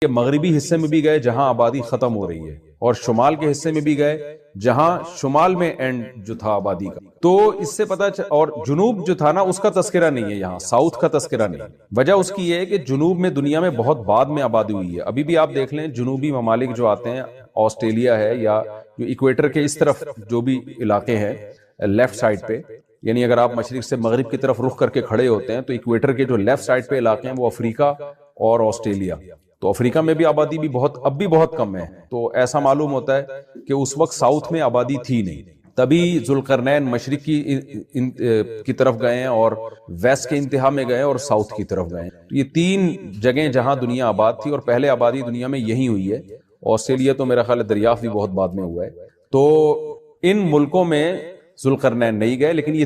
کہ مغربی حصے میں بھی گئے جہاں آبادی ختم ہو رہی ہے، اور شمال کے حصے میں بھی گئے جہاں شمال میں اینڈ جو تھا آبادی کا. تو اس سے اور جنوب جو تھا نا اس کا تذکرہ نہیں ہے، یہاں ساؤتھ کا تذکرہ نہیں ہے. وجہ اس کی یہ ہے کہ جنوب میں دنیا میں بہت بعد میں آبادی ہوئی ہے. ابھی بھی آپ دیکھ لیں جنوبی ممالک جو آتے ہیں، آسٹریلیا ہے یا جو ایکویٹر کے اس طرف جو بھی علاقے ہیں لیفٹ سائڈ پہ، یعنی اگر آپ مشرق سے مغرب کی طرف رخ کر کے کھڑے ہوتے ہیں تو ایکویٹر کے جو لیفٹ سائڈ پہ علاقے ہیں وہ افریقہ اور آسٹریلیا. تو افریقہ میں بھی آبادی بھی اب بھی بہت کم ہے. تو ایسا معلوم ہوتا ہے کہ اس وقت ساؤتھ میں آبادی تھی نہیں، تبھی ذوالقرنین مشرق کی طرف گئے ہیں اور ویسٹ کے انتہا میں گئے اور ساؤتھ کی طرف گئے. یہ تین جگہیں جہاں دنیا آباد تھی، اور پہلے آبادی دنیا میں یہی ہوئی ہے. آسٹریلیا تو میرا خیال ہے دریافت بھی بہت بعد میں ہوا ہے. تو ان ملکوں میں ذوالقرنین نہیں گئے، لیکن یہ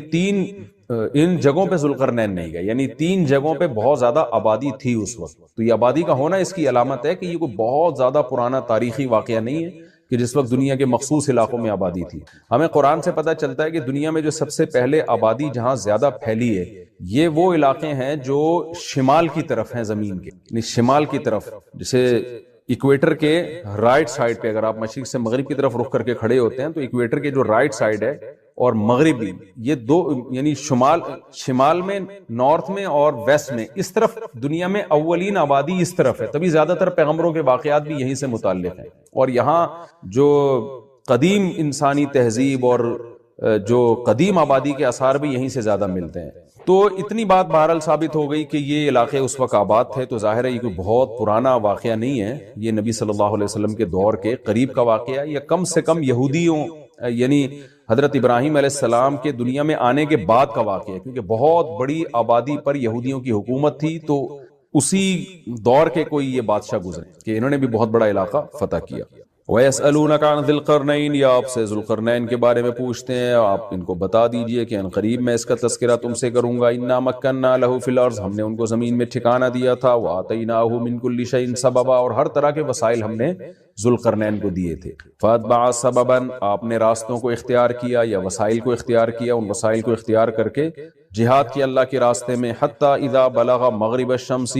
ان جگہوں پہ ذوالقرنین نہیں گئے، یعنی تین جگہوں پہ بہت زیادہ آبادی تھی اس وقت. تو یہ آبادی کا ہونا اس کی علامت ہے کہ یہ کوئی بہت زیادہ پرانا تاریخی واقعہ نہیں ہے کہ جس وقت دنیا کے مخصوص علاقوں میں آبادی تھی. ہمیں قرآن سے پتہ چلتا ہے کہ دنیا میں جو سب سے پہلے آبادی جہاں زیادہ پھیلی ہے یہ وہ علاقے ہیں جو شمال کی طرف ہیں زمین کے، یعنی شمال کی طرف، جسے ایکویٹر کے رائٹ سائڈ پہ اگر آپ مشرق سے مغرب کی طرف رخ کر کے کھڑے ہوتے ہیں تو ایکویٹر کے جو رائٹ سائڈ ہے اور مغربی، یہ دو یعنی شمال میں، نارتھ میں اور ویسٹ میں، اس طرف دنیا میں اولین آبادی اس طرف ہے. تبھی زیادہ تر پیغمبروں کے واقعات بھی یہیں سے متعلق ہیں، اور یہاں جو قدیم انسانی تہذیب اور جو قدیم آبادی کے آثار بھی یہیں سے زیادہ ملتے ہیں. تو اتنی بات بہرحال ثابت ہو گئی کہ یہ علاقے اس وقت آباد تھے. تو ظاہر ہے یہ کوئی بہت پرانا واقعہ نہیں ہے، یہ نبی صلی اللہ علیہ وسلم کے دور کے قریب کا واقعہ، یا کم سے کم یہودیوں یعنی حضرت ابراہیم علیہ السلام کے دنیا میں آنے کے بعد کا واقعہ ہے، کیونکہ بہت بڑی آبادی پر یہودیوں کی حکومت تھی. تو اسی دور کے کوئی یہ بادشاہ گزرے کہ انہوں نے بھی بہت بڑا علاقہ فتح کیا. وَيَسْأَلُونَكَ عَنْ ذِي الْقَرْنَيْنِ، یا آپ سے ذوالقرنین کے بارے میں پوچھتے ہیں، آپ ان کو بتا دیجئے کہ ان قریب میں اس کا تذکرہ تم سے کروں گا. اِنَّا مَكَّنَّا لَهُ فِي الْأَرْضِ، ہم نے ان کو زمین میں ٹھکانہ دیا تھا. وَآتَيْنَاهُ مِنْ كُلِّ شَيْءٍ سَبَبًا، اور ہر طرح کے وسائل ہم نے ذوالقرنین کو دیے تھے. فَأَتْبَعَ سَبَبًا، آپ نے راستوں کو اختیار کیا یا وسائل کو اختیار کیا، ان وسائل کو اختیار کر کے جہاد کی اللہ کے راستے میں. حتیٰ اذا بلغ مغرب الشمس،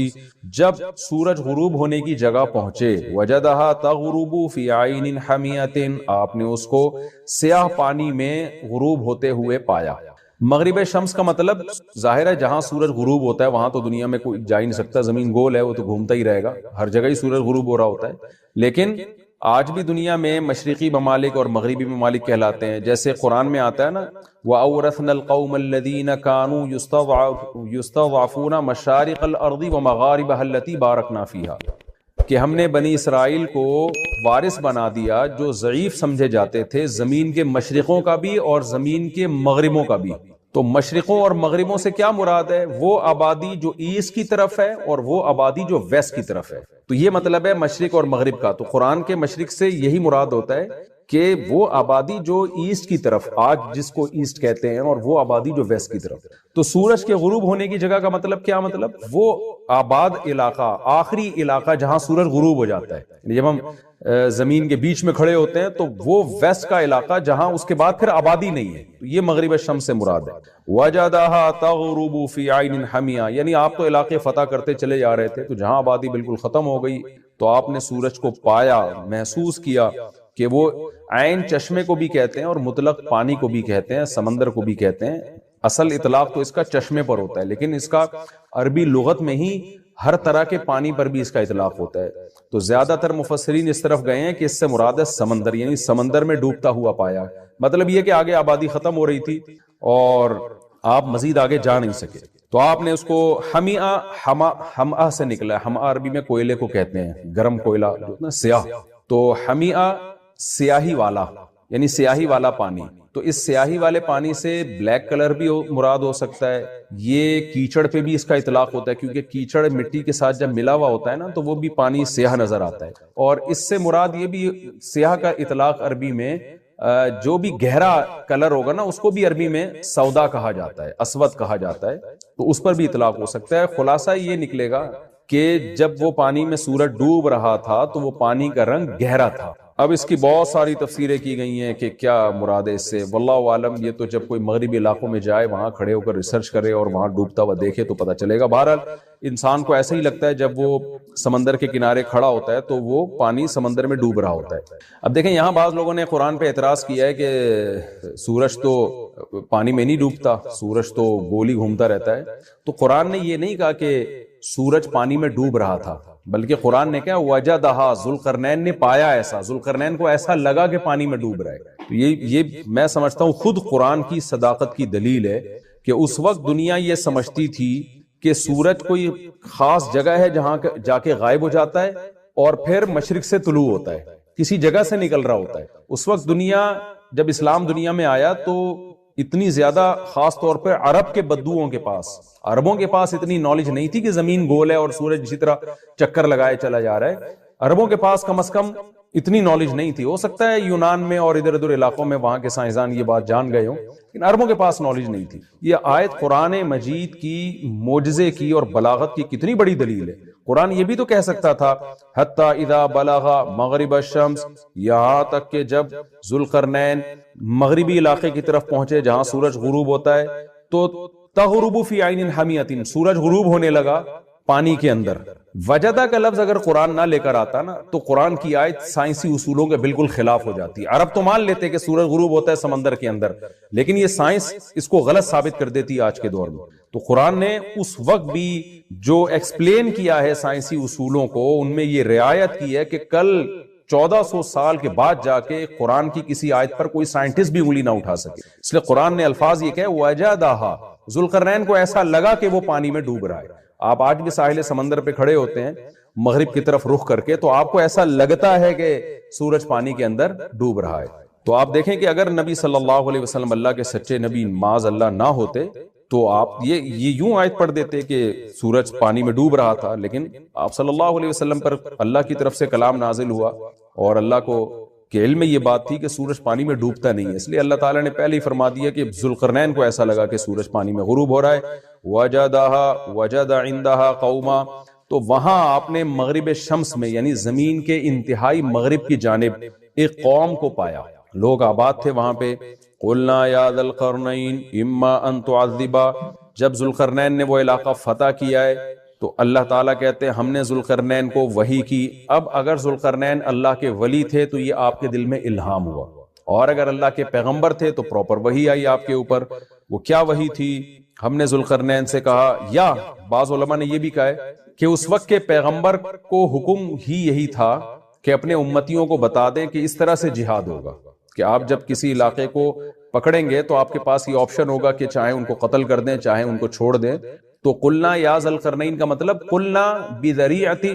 جب سورج غروب ہونے کی جگہ پہنچے. وجدہا تغرب فی عین حمیۃ، آپ نے اس کو سیاہ پانی میں غروب ہوتے ہوئے پایا. مغرب شمس کا مطلب ظاہر ہے جہاں سورج غروب ہوتا ہے وہاں تو دنیا میں کوئی جا ہی نہیں سکتا، زمین گول ہے، وہ تو گھومتا ہی رہے گا، ہر جگہ ہی سورج غروب ہو رہا ہوتا ہے. لیکن آج بھی دنیا میں مشرقی ممالک اور مغربی ممالک کہلاتے ہیں. جیسے قرآن میں آتا ہے نا، وَأَوْرَثْنَا الْقَوْمَ الَّذِينَ كَانُوا يُسْتَضْعَفُونَ مَشَارِقَ الْأَرْضِ وَمَغَارِبَهَا الَّتِي بَارَكْنَا فِيهَا، کہ ہم نے بنی اسرائیل کو وارث بنا دیا جو ضعیف سمجھے جاتے تھے، زمین کے مشرقوں کا بھی اور زمین کے مغربوں کا بھی. تو مشرقوں اور مغربوں سے کیا مراد ہے؟ وہ آبادی جو ایسٹ کی طرف ہے اور وہ آبادی جو ویسٹ کی طرف ہے. تو یہ مطلب ہے مشرق اور مغرب کا. تو قرآن کے مشرق سے یہی مراد ہوتا ہے کہ وہ آبادی جو ایسٹ کی طرف، آج جس کو ایسٹ کہتے ہیں، اور وہ آبادی جو ویسٹ کی طرف. تو سورج کے غروب ہونے کی جگہ کا مطلب کیا؟ مطلب وہ آباد علاقہ، آخری علاقہ جہاں سورج غروب ہو جاتا ہے. جب ہم زمین کے بیچ میں کھڑے ہوتے ہیں تو وہ ویسٹ کا علاقہ جہاں اس کے بعد پھر آبادی نہیں ہے. تو یہ مغرب الشمس سے مراد ہے. وَجَدَهَا تَغْرُبُ فِي عَيْنٍ حَمِيَةٍ، یعنی آپ تو علاقے فتح کرتے چلے جا رہے تھے، تو جہاں آبادی بالکل ختم ہو گئی تو آپ نے سورج کو پایا، محسوس کیا کہ وہ عین چشمے کو بھی کہتے ہیں اور مطلق پانی کو بھی کہتے ہیں، سمندر کو بھی کہتے ہیں. اصل اطلاق تو اس کا چشمے پر ہوتا ہے، لیکن اس کا عربی لغت میں ہی ہر طرح کے پانی پر بھی اس کا اطلاق ہوتا ہے. تو زیادہ تر مفسرین اس طرف گئے ہیں کہ اس سے مراد ہے سمندر، یعنی سمندر میں ڈوبتا ہوا پایا. مطلب یہ کہ آگے آبادی ختم ہو رہی تھی اور آپ مزید آگے جا نہیں سکے. تو آپ نے اس کو حمآ سے نکلا ہے. حمآ عربی میں کوئلے کو کہتے ہیں، گرم کوئلہ جو نا سیاہ. تو حمیآ سیاہی والا، یعنی سیاہی والا پانی. تو اس سیاہی والے پانی سے بلیک کلر بھی مراد ہو سکتا ہے. یہ کیچڑ پہ بھی اس کا اطلاق ہوتا ہے، کیونکہ کیچڑ مٹی کے ساتھ جب ملا ہوا ہوتا ہے نا تو وہ بھی پانی سیاہ نظر آتا ہے. اور اس سے مراد یہ بھی، سیاہ کا اطلاق عربی میں جو بھی گہرا کلر ہوگا نا اس کو بھی عربی میں سودا کہا جاتا ہے، اسود کہا جاتا ہے. تو اس پر بھی اطلاق ہو سکتا ہے. خلاصہ یہ نکلے گا کہ جب وہ پانی میں سورج ڈوب رہا تھا تو وہ پانی کا رنگ گہرا تھا. اب اس کی بہت ساری تفسیریں کی گئی ہیں کہ کیا مراد ہے اس سے، واللہ عالم. یہ تو جب کوئی مغربی علاقوں میں جائے، وہاں کھڑے ہو کر ریسرچ کرے اور وہاں ڈوبتا ہوا دیکھے تو پتہ چلے گا. بہرحال انسان کو ایسا ہی لگتا ہے جب وہ سمندر کے کنارے کھڑا ہوتا ہے تو وہ پانی سمندر میں ڈوب رہا ہوتا ہے۔ اب دیکھیں یہاں بعض لوگوں نے قرآن پہ اعتراض کیا ہے کہ سورج تو پانی میں نہیں ڈوبتا، سورج تو گول ہی گھومتا رہتا ہے۔ تو قرآن نے یہ نہیں کہا کہ سورج پانی میں ڈوب رہا تھا، بلکہ قرآن نے کیا وجدہا، ذوالقرنین نے پایا ایسا، ذوالقرنین کو ایسا لگا کہ پانی میں ڈوب رہا ہے۔ تو یہ میں سمجھتا ہوں خود قرآن کی صداقت کی دلیل ہے کہ اس وقت دنیا یہ سمجھتی تھی کہ سورج کوئی خاص جگہ ہے جہاں جا کے غائب ہو جاتا ہے اور پھر مشرق سے طلوع ہوتا ہے، کسی جگہ سے نکل رہا ہوتا ہے۔ اس وقت دنیا، جب اسلام دنیا میں آیا تو اتنی زیادہ، خاص طور پہ عرب کے بدوؤں کے پاس، عربوں کے پاس اتنی نالج نہیں تھی کہ زمین گول ہے اور سورج اسی طرح چکر لگائے چلا جا رہا ہے۔ عربوں کے پاس کم از کم اتنی نالج نہیں تھی۔ ہو سکتا ہے یونان میں اور ادھر ادھر علاقوں میں وہاں کے سائنسدان یہ بات جان گئے ہوں، لیکن عربوں کے پاس نالج نہیں تھی۔ یہ آیت قرآن مجید کی معجزے کی اور بلاغت کی کتنی بڑی دلیل ہے۔ قرآن یہ بھی تو کہہ سکتا تھا حتی اذا بلغ مغرب الشمس، یہاں تک کہ جب ذوالقرنین مغربی علاقے کی طرف پہنچے جہاں سورج غروب ہوتا ہے، تو تغرب فی عین حمیۃ، سورج غروب ہونے لگا پانی کے اندر۔ وجدہ کا لفظ اگر قرآن نہ لے کر آتا نا تو قرآن کی آیت سائنسی اصولوں کے بالکل خلاف ہو جاتی۔ عرب تو مان لیتے کہ سورج غروب ہوتا ہے سمندر کے اندر، لیکن یہ سائنس اس کو غلط ثابت کر دیتی آج کے دور میں۔ تو قرآن نے اس وقت بھی جو ایکسپلین کیا ہے سائنسی اصولوں کو، ان میں یہ رعایت کی ہے کہ کل 1400 سال کے بعد جا کے قرآن کی کسی آیت پر کوئی سائنٹسٹ بھی انگلی نہ اٹھا سکے۔ اس لیے قرآن نے الفاظ یہ کہے وجدہا، ذوالقرنین کو ایسا لگا کہ وہ پانی میں ڈوب رہا ہے۔ آپ آج بھی ساحل سمندر پہ کھڑے ہوتے ہیں مغرب کی طرف رخ کر کے، تو آپ کو ایسا لگتا ہے کہ سورج پانی کے اندر ڈوب رہا ہے۔ تو آپ دیکھیں کہ اگر نبی صلی اللہ علیہ وسلم اللہ کے سچے نبی معاذ اللہ نہ ہوتے تو آپ یہ یوں آیت پڑھ دیتے کہ سورج پانی میں ڈوب رہا تھا، لیکن آپ صلی اللہ علیہ وسلم پر اللہ کی طرف سے کلام نازل ہوا اور اللہ کو کہ علم میں یہ بات تھی کہ سورج پانی میں ڈوبتا نہیں ہے، اس لیے اللہ تعالیٰ نے پہلے ہی فرما دیا کہ ذوالقرنین کو ایسا لگا کہ سورج پانی میں غروب ہو رہا ہے۔ وجد عندها قوما، تو وہاں آپ نے مغرب شمس میں یعنی زمین کے انتہائی مغرب کی جانب ایک قوم کو پایا، لوگ آباد تھے وہاں پہ۔ قلنا یا ذا القرنین اما ان تعذبا، جب ذوالقرنین نے وہ علاقہ فتح کیا ہے تو اللہ تعالیٰ کہتے ہیں ہم نے ذوالقرنین کو وحی کی۔ اب اگر ذوالقرنین اللہ کے ولی تھے تو یہ آپ کے دل میں الہام ہوا، اور اگر اللہ کے پیغمبر تھے تو پراپر وحی آئی آپ کے اوپر۔ وہ کیا وحی تھی؟ ہم نے ذوالقرنین سے کہا، یا بعض علماء نے یہ بھی کہا ہے کہ اس وقت کے پیغمبر کو حکم ہی یہی تھا کہ اپنے امتیوں کو بتا دیں کہ اس طرح سے جہاد ہوگا کہ آپ جب کسی علاقے کو پکڑیں گے تو آپ کے پاس یہ آپشن ہوگا کہ چاہے ان کو قتل کر دیں چاہے ان کو چھوڑ دیں۔ تو قلنا یا ذا القرنین کا مطلب قلنا بذریعتی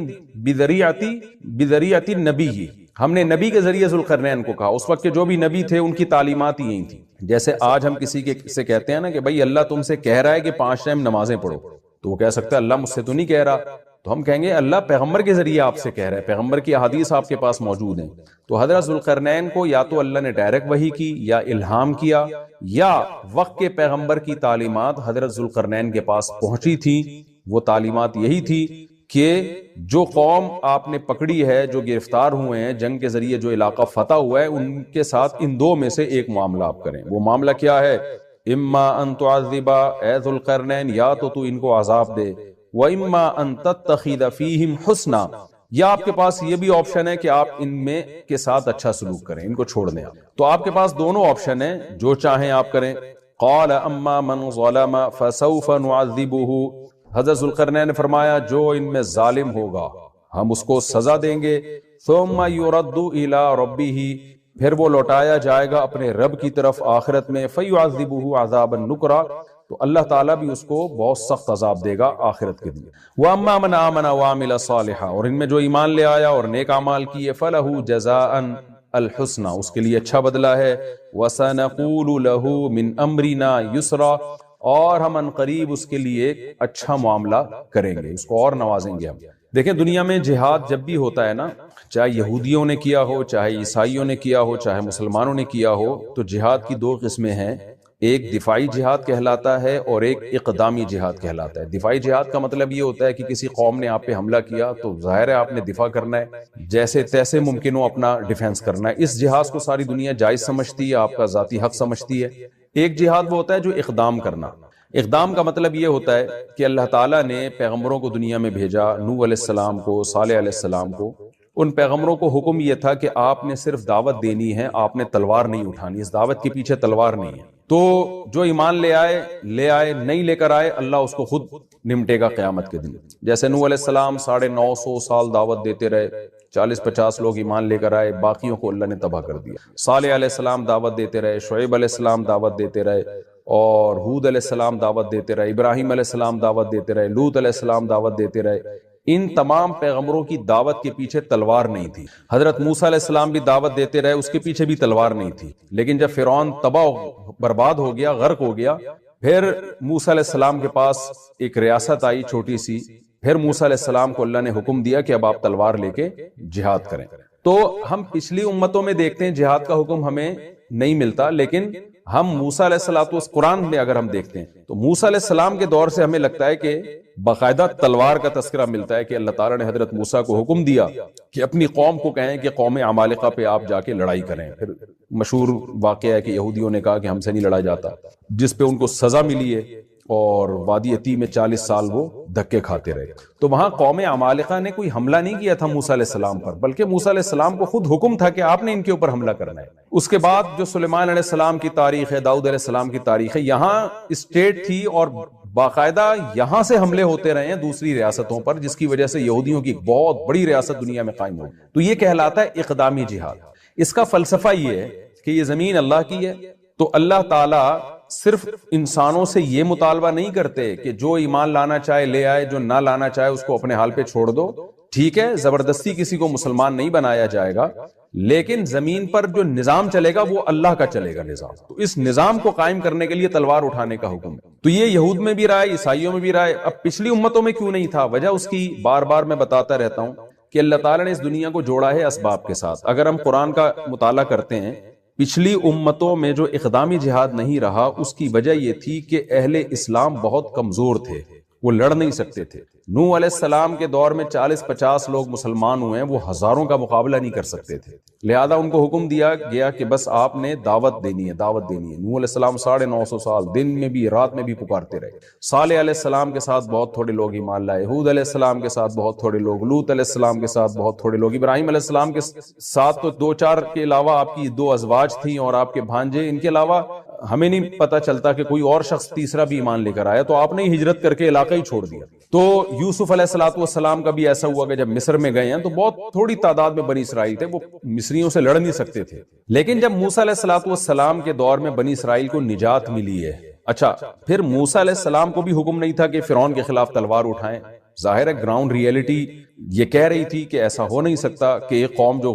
نبی، ہم نے نبی کے ذریعے ذوالقرنین کو کہا۔ اس وقت کے جو بھی نبی تھے ان کی تعلیمات ہی یہی تھی۔ جیسے آج ہم کسی سے کہتے ہیں نا کہ بھائی اللہ تم سے کہہ رہا ہے کہ 5 ٹائم نمازیں پڑھو، تو وہ کہہ سکتا ہے اللہ مجھ سے تو نہیں کہہ رہا، تو ہم کہیں گے اللہ پیغمبر کے ذریعے آپ سے کہہ رہا ہے، پیغمبر کی احادیث آپ کے پاس موجود ہیں۔ تو حضرت ذوالقرنین کو یا تو اللہ نے ڈائریکٹ وحی کی یا الہام کیا، یا وقت کے پیغمبر کی تعلیمات حضرت ذوالقرنین کے پاس پہنچی تھی۔ وہ تعلیمات یہی تھی کہ جو قوم آپ نے پکڑی ہے، جو گرفتار ہوئے ہیں جنگ کے ذریعے، جو علاقہ فتح ہوا ہے، ان کے ساتھ ان دو میں سے ایک معاملہ آپ کریں۔ وہ معاملہ کیا ہے؟ اما ان تعذبا، اے ذوالقرنین یا تو ان کو عذاب دے، وَإِمَّا أَن تَتَّخِذَ فِيهِمْ حُسْنًا، یا آپ کے پاس یہ بھی آپشن ہے کہ آپ ان میں کے ساتھ اچھا سلوک کریں، ان کو چھوڑ دیں۔ تو آپ کے پاس دونوں آپشن ہیں، جو چاہیں آپ کریں۔ قَالَ أَمَّا مَنْ ظَلَمَ فَسَوْفَ نُعَذِّبُهُ، حضرت ذوالقرنین نے فرمایا جو ان میں ظالم ہوگا ہم اس کو سزا دیں گے۔ ثُمَّ يُرَدُّ إِلَىٰ رَبِّهِ، پھر وہ لوٹایا جائے گا اپنے رب کی طرف آخرت میں۔ فَيُعَذِّبُهُ عَذَابًا نُكْرًا، تو اللہ تعالیٰ بھی اس کو بہت سخت عذاب دے گا آخرت کے دن۔ وَأَمَّا مَنْ آمَنَ وَعَمِلَ صَالِحًا، اور ان میں جو ایمان لے آیا اور نیک اعمال کیے، فَلَهُ جَزَاءً الْحُسْنَى، اس کے لیے اچھا بدلہ ہے۔ وَسَنَقُولُ لَهُ مِنْ أَمْرِنَا يُسْرًا، اور ہم ان قریب اس کے لیے اچھا معاملہ کریں گے، اس کو اور نوازیں گے ہم۔ دیکھیں دنیا میں جہاد جب بھی ہوتا ہے نا، چاہے یہودیوں نے کیا ہو، چاہے عیسائیوں نے کیا ہو، چاہے مسلمانوں نے کیا ہو، تو جہاد کی 2 قسمیں ہیں، ایک دفاعی جہاد کہلاتا ہے اور ایک اقدامی جہاد کہلاتا ہے۔ دفاعی جہاد کا مطلب یہ ہوتا ہے کہ کسی قوم نے آپ پہ حملہ کیا تو ظاہر ہے آپ نے دفاع کرنا ہے، جیسے تیسے ممکن ہو اپنا ڈیفنس کرنا ہے۔ اس جہاد کو ساری دنیا جائز سمجھتی ہے، آپ کا ذاتی حق سمجھتی ہے۔ ایک جہاد وہ ہوتا ہے جو اقدام کرنا۔ اقدام کا مطلب یہ ہوتا ہے کہ اللہ تعالیٰ نے پیغمبروں کو دنیا میں بھیجا، نوح علیہ السلام کو، صالح علیہ السلام کو. ان پیغمبروں کو حکم یہ تھا کہ آپ نے صرف دعوت دینی ہے، آپ نے تلوار نہیں اٹھانی، اس دعوت کے پیچھے تلوار نہیں ہے. تو جو ایمان لے آئے، نہیں لے کر آئے، اللہ اس کو خود نمٹے گا قیامت کے دن. جیسے نوح علیہ السلام 950 سال دعوت دیتے رہے، 40-50 لوگ ایمان لے کر آئے، باقیوں کو اللہ نے تباہ کر دیا. صالح علیہ السلام دعوت دیتے رہے، شعیب علیہ السلام دعوت دیتے رہے، اور ہود علیہ السلام دعوت دیتے رہے، ابراہیم علیہ السلام دعوت دیتے رہے، لوط علیہ السلام دعوت دیتے رہے. ان تمام پیغمبروں کی دعوت کے پیچھے تلوار نہیں تھی. حضرت موسیٰ علیہ السلام بھی دعوت دیتے رہے، اس کے پیچھے بھی تلوار نہیں تھی. لیکن جب فرعون تباہ برباد ہو گیا، غرق ہو گیا، پھر موسیٰ علیہ السلام کے پاس ایک ریاست آئی چھوٹی سی. پھر موسیٰ علیہ السلام کو اللہ نے حکم دیا کہ اب آپ تلوار لے کے جہاد کریں. تو ہم پچھلی امتوں میں دیکھتے ہیں جہاد کا حکم ہمیں نہیں ملتا، لیکن ہم موسیٰ علیہ السلام قرآن میں اگر ہم دیکھتے ہیں تو موسیٰ علیہ السلام کے دور سے ہمیں لگتا ہے کہ باقاعدہ تلوار کا تذکرہ ملتا ہے کہ اللہ تعالیٰ نے حضرت موسیٰ کو حکم دیا کہ اپنی قوم کو کہیں کہ قوم عمالقہ پہ آپ جا کے لڑائی کریں. پھر مشہور واقعہ ہے کہ یہودیوں نے کہا کہ ہم سے نہیں لڑا جاتا، جس پہ ان کو سزا ملی ہے، اور وادی عتیق میں 40 سال وہ دھکے کھاتے رہے. تو وہاں قوم عمالقہ نے کوئی حملہ نہیں کیا تھا موسیٰ علیہ السلام پر، بلکہ موسیٰ علیہ السلام کو خود حکم تھا کہ آپ نے ان کے اوپر حملہ کرنا ہے. اس کے بعد جو سلیمان علیہ السلام کی تاریخ ہے، داؤد علیہ السلام کی تاریخ ہے، یہاں اسٹیٹ تھی اور باقاعدہ یہاں سے حملے ہوتے رہے ہیں دوسری ریاستوں پر، جس کی وجہ سے یہودیوں کی ایک بہت بڑی ریاست دنیا میں قائم ہوئی. تو یہ کہلاتا ہے اقدامی جہاد. اس کا فلسفہ یہ ہے کہ یہ زمین اللہ کی ہے، تو اللہ تعالیٰ صرف انسانوں سے یہ مطالبہ نہیں کرتے کہ جو ایمان لانا چاہے لے آئے، جو نہ لانا چاہے اس کو اپنے حال پہ چھوڑ دو. ٹھیک ہے، زبردستی کسی کو مسلمان نہیں بنایا جائے گا، لیکن زمین پر جو نظام چلے گا وہ اللہ کا چلے گا نظام. تو اس نظام کو قائم کرنے کے لیے تلوار اٹھانے کا حکم ہے. تو یہ یہود میں بھی رہا ہے، عیسائیوں میں بھی رہا ہے. اب پچھلی امتوں میں کیوں نہیں تھا؟ وجہ اس کی بار بار میں بتاتا رہتا ہوں کہ اللہ تعالیٰ نے اس دنیا کو جوڑا ہے اسباب کے ساتھ. اگر ہم قرآن کا مطالعہ کرتے ہیں، پچھلی امتوں میں جو اقدامی جہاد نہیں رہا، اس کی وجہ یہ تھی کہ اہل اسلام بہت کمزور تھے، وہ لڑ نہیں سکتے تھے. نوح علیہ السلام کے دور میں 40-50 لوگ مسلمان ہوئے ہیں، وہ ہزاروں کا مقابلہ نہیں کر سکتے تھے. لہذا ان کو حکم دیا گیا کہ بس آپ نے دعوت دینی ہے، دعوت دینی ہے. نوح علیہ السلام 950 سال دن میں بھی رات میں بھی پکارتے رہے. صالح علیہ السلام کے ساتھ بہت تھوڑے لوگ ایمان لائے، ہود علیہ السلام کے ساتھ بہت تھوڑے لوگ، لوط علیہ السلام کے ساتھ بہت تھوڑے لوگ، ابراہیم علیہ السلام کے ساتھ تو 2-4 کے علاوہ آپ کی 2 ازواج تھیں اور آپ کے بھانجے، ان کے علاوہ ہمیں نہیں پتا چلتا کہ کوئی اور شخص تیسرا بھی ایمان لے کر آیا. تو آپ نے ہجرت کر کے علاقہ ہی چھوڑ دیا. تو یوسف علیہ السلام کا بھی ایسا ہوا کہ جب مصر میں گئے ہیں تو بہت تھوڑی تعداد میں بنی اسرائیل تھے، وہ مصریوں سے لڑ نہیں سکتے تھے. لیکن جب موسیٰ علیہ السلام کے دور میں بنی اسرائیل کو نجات ملی ہے، اچھا پھر موسیٰ علیہ السلام کو بھی حکم نہیں تھا کہ فرعون کے خلاف تلوار اٹھائیں. ظاہر ہے گراؤنڈ ریئلٹی یہ کہہ رہی تھی کہ ایسا ہو نہیں سکتا کہ ایک قوم جو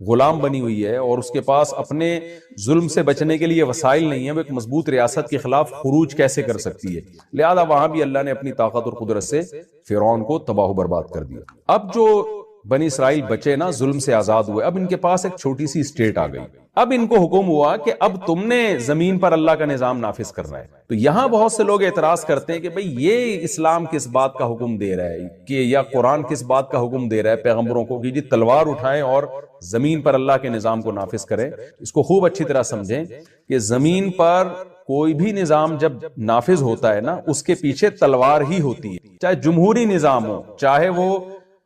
غلام بنی ہوئی ہے اور اس کے پاس اپنے ظلم سے بچنے کے لیے وسائل نہیں ہے، وہ ایک مضبوط ریاست کے خلاف خروج کیسے کر سکتی ہے. لہذا وہاں بھی اللہ نے اپنی طاقت اور قدرت سے فرعون کو تباہ و برباد کر دیا. اب جو بنی اسرائیل بچے نا، ظلم سے آزاد ہوئے، اب ان کے پاس ایک چھوٹی سی اسٹیٹ آ گئی. اب ان کو حکم ہوا کہ اب تم نے زمین پر اللہ کا نظام نافذ کرنا ہے. تو یہاں بہت سے لوگ اعتراض کرتے ہیں کہ بھئی یہ اسلام کس بات کا حکم دے رہا ہے، کہ یا قرآن کس بات کا حکم دے رہا ہے پیغمبروں کو کہ جی تلوار اٹھائیں اور زمین پر اللہ کے نظام کو نافذ کریں. اس کو خوب اچھی طرح سمجھیں کہ زمین پر کوئی بھی نظام جب نافذ ہوتا ہے نا، اس کے پیچھے تلوار ہی ہوتی ہے. چاہے جمہوری نظام ہو، چاہے وہ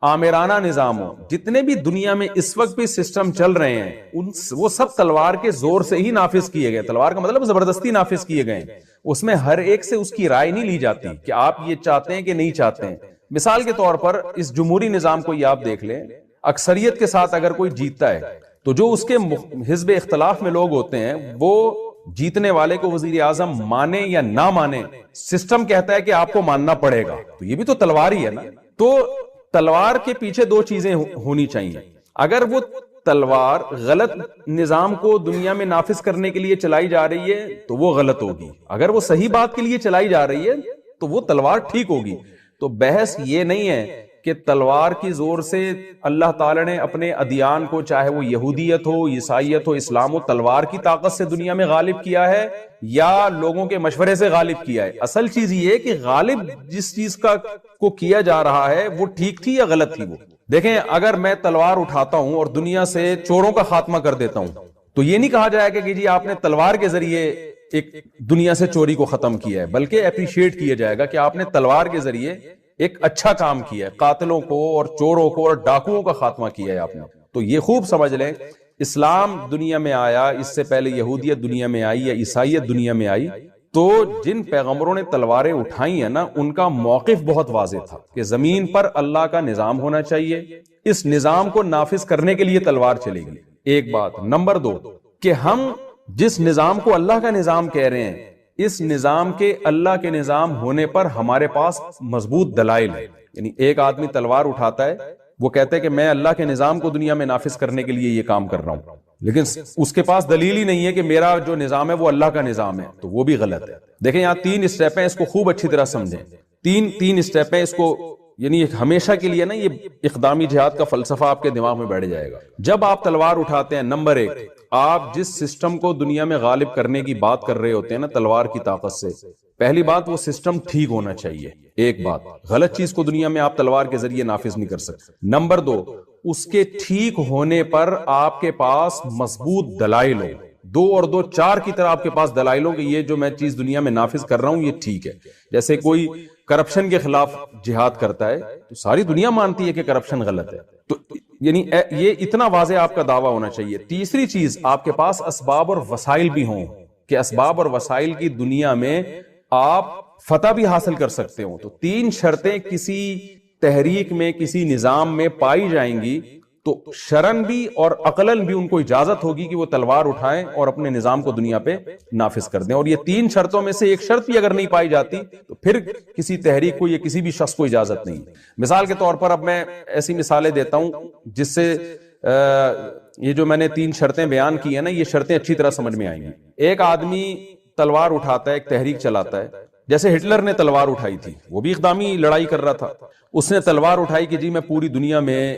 آمرانہ نظام ہو، جتنے بھی دنیا میں اس وقت بھی سسٹم چل رہے ہیں وہ سب تلوار کے زور سے ہی نافذ کیے گئے. تلوار کا مطلب زبردستی نافذ کیے گئے. اس میں ہر ایک سے اس کی رائے نہیں لی جاتی کہ آپ یہ چاہتے ہیں کہ نہیں چاہتے ہیں. مثال کے طور پر اس جمہوری نظام کو یہ آپ دیکھ لیں، اکثریت کے ساتھ اگر کوئی جیتتا ہے تو جو اس کے حزب اختلاف میں لوگ ہوتے ہیں وہ جیتنے والے کو وزیر اعظم مانے یا نہ مانے، سسٹم کہتا ہے کہ آپ کو ماننا پڑے گا. تو یہ بھی تو تلوار ہی ہے نا. تو تلوار کے پیچھے 2 چیزیں ہونی چاہیے. اگر وہ تلوار غلط نظام کو دنیا میں نافذ کرنے کے لیے چلائی جا رہی ہے تو وہ غلط ہوگی، اگر وہ صحیح بات کے لیے چلائی جا رہی ہے تو وہ تلوار ٹھیک ہوگی. تو بحث یہ نہیں ہے کہ تلوار کی زور سے اللہ تعالیٰ نے اپنے ادیان کو، چاہے وہ یہودیت ہو، عیسائیت ہو، اسلام ہو، تلوار کی طاقت سے دنیا میں غالب کیا ہے یا لوگوں کے مشورے سے غالب کیا ہے. اصل چیز یہ ہے کہ غالب جس چیز کو کیا جا رہا ہے وہ ٹھیک تھی یا غلط تھی. وہ دیکھیں، اگر میں تلوار اٹھاتا ہوں اور دنیا سے چوروں کا خاتمہ کر دیتا ہوں تو یہ نہیں کہا جائے گا کہ جی آپ نے تلوار کے ذریعے ایک دنیا سے چوری کو ختم کیا ہے، بلکہ اپریشیٹ کیا جائے گا کہ آپ نے تلوار کے ذریعے ایک اچھا کام کیا ہے، قاتلوں کو اور چوروں کو اور ڈاکوؤں کا خاتمہ کیا ہے آپ نے۔ تو یہ خوب سمجھ لیں، اسلام دنیا میں آیا، اس سے پہلے یہودیت دنیا میں آئی یا عیسائیت دنیا میں آئی، تو جن پیغمبروں نے تلواریں اٹھائی ہیں نا، ان کا موقف بہت واضح تھا کہ زمین پر اللہ کا نظام ہونا چاہیے، اس نظام کو نافذ کرنے کے لیے تلوار چلے گی، ایک بات۔ نمبر دو، کہ ہم جس نظام کو اللہ کا نظام کہہ رہے ہیں، اس نظام کے اللہ کے نظام ہونے پر ہمارے پاس مضبوط دلائل ہے۔ یعنی ایک آدمی تلوار اٹھاتا ہے، وہ کہتا ہے کہ میں اللہ کے نظام کو دنیا میں نافذ کرنے کے لیے یہ کام کر رہا ہوں، لیکن اس کے پاس دلیل ہی نہیں ہے کہ میرا جو نظام ہے وہ اللہ کا نظام ہے، تو وہ بھی غلط ہے۔ دیکھیں یہاں 3 اسٹیپ ہیں، اس کو خوب اچھی طرح سمجھیں۔ تین اسٹیپ ہیں، اس کو یعنی ہمیشہ کے لیے نا یہ اقدامی جہاد کا فلسفہ آپ کے دماغ میں بیٹھ جائے گا۔ جب آپ تلوار اٹھاتے ہیں، نمبر 1، آپ جس سسٹم کو دنیا میں غالب کرنے کی بات کر رہے ہوتے ہیں نا تلوار کی طاقت سے، پہلی بات وہ سسٹم ٹھیک ہونا چاہیے، ایک بات، غلط چیز کو دنیا میں آپ تلوار کے ذریعے نافذ نہیں کر سکتے۔ نمبر 2، اس کے ٹھیک ہونے پر آپ کے پاس مضبوط دلائل ہو، 2 اور 2 4 کی طرح آپ کے پاس دلائل ہو کہ یہ جو میں چیز دنیا میں نافذ کر رہا ہوں یہ ٹھیک ہے۔ جیسے کوئی کرپشن کے خلاف جہاد کرتا ہے تو ساری دنیا مانتی ہے کہ کرپشن غلط ہے، تو یعنی یہ اتنا واضح آپ کا دعویٰ ہونا چاہیے۔ تیسری چیز، آپ کے پاس اسباب اور وسائل بھی ہوں کہ اسباب اور وسائل کی دنیا میں آپ فتح بھی حاصل کر سکتے ہوں۔ تو 3 شرطیں کسی تحریک میں، کسی نظام میں پائی جائیں گی تو شرعن بھی اور عقلاً بھی ان کو اجازت ہوگی کہ وہ تلوار اٹھائیں اور اپنے نظام کو دنیا پہ نافذ کر دیں۔ اور یہ 3 شرطوں میں سے ایک شرط بھی اگر نہیں پائی جاتی تو پھر کسی تحریک کو یا کسی بھی شخص کو اجازت نہیں۔ مثال کے طور پر اب میں ایسی مثالیں دیتا ہوں جس سے یہ جو میں نے 3 شرطیں بیان کی ہیں نا، یہ شرطیں اچھی طرح سمجھ میں آئیں گی۔ ایک آدمی تلوار اٹھاتا ہے، ایک تحریک چلاتا ہے، جیسے ہٹلر نے تلوار اٹھائی تھی، وہ بھی اقدامی لڑائی کر رہا تھا، اس نے تلوار اٹھائی کہ جی میں پوری دنیا میں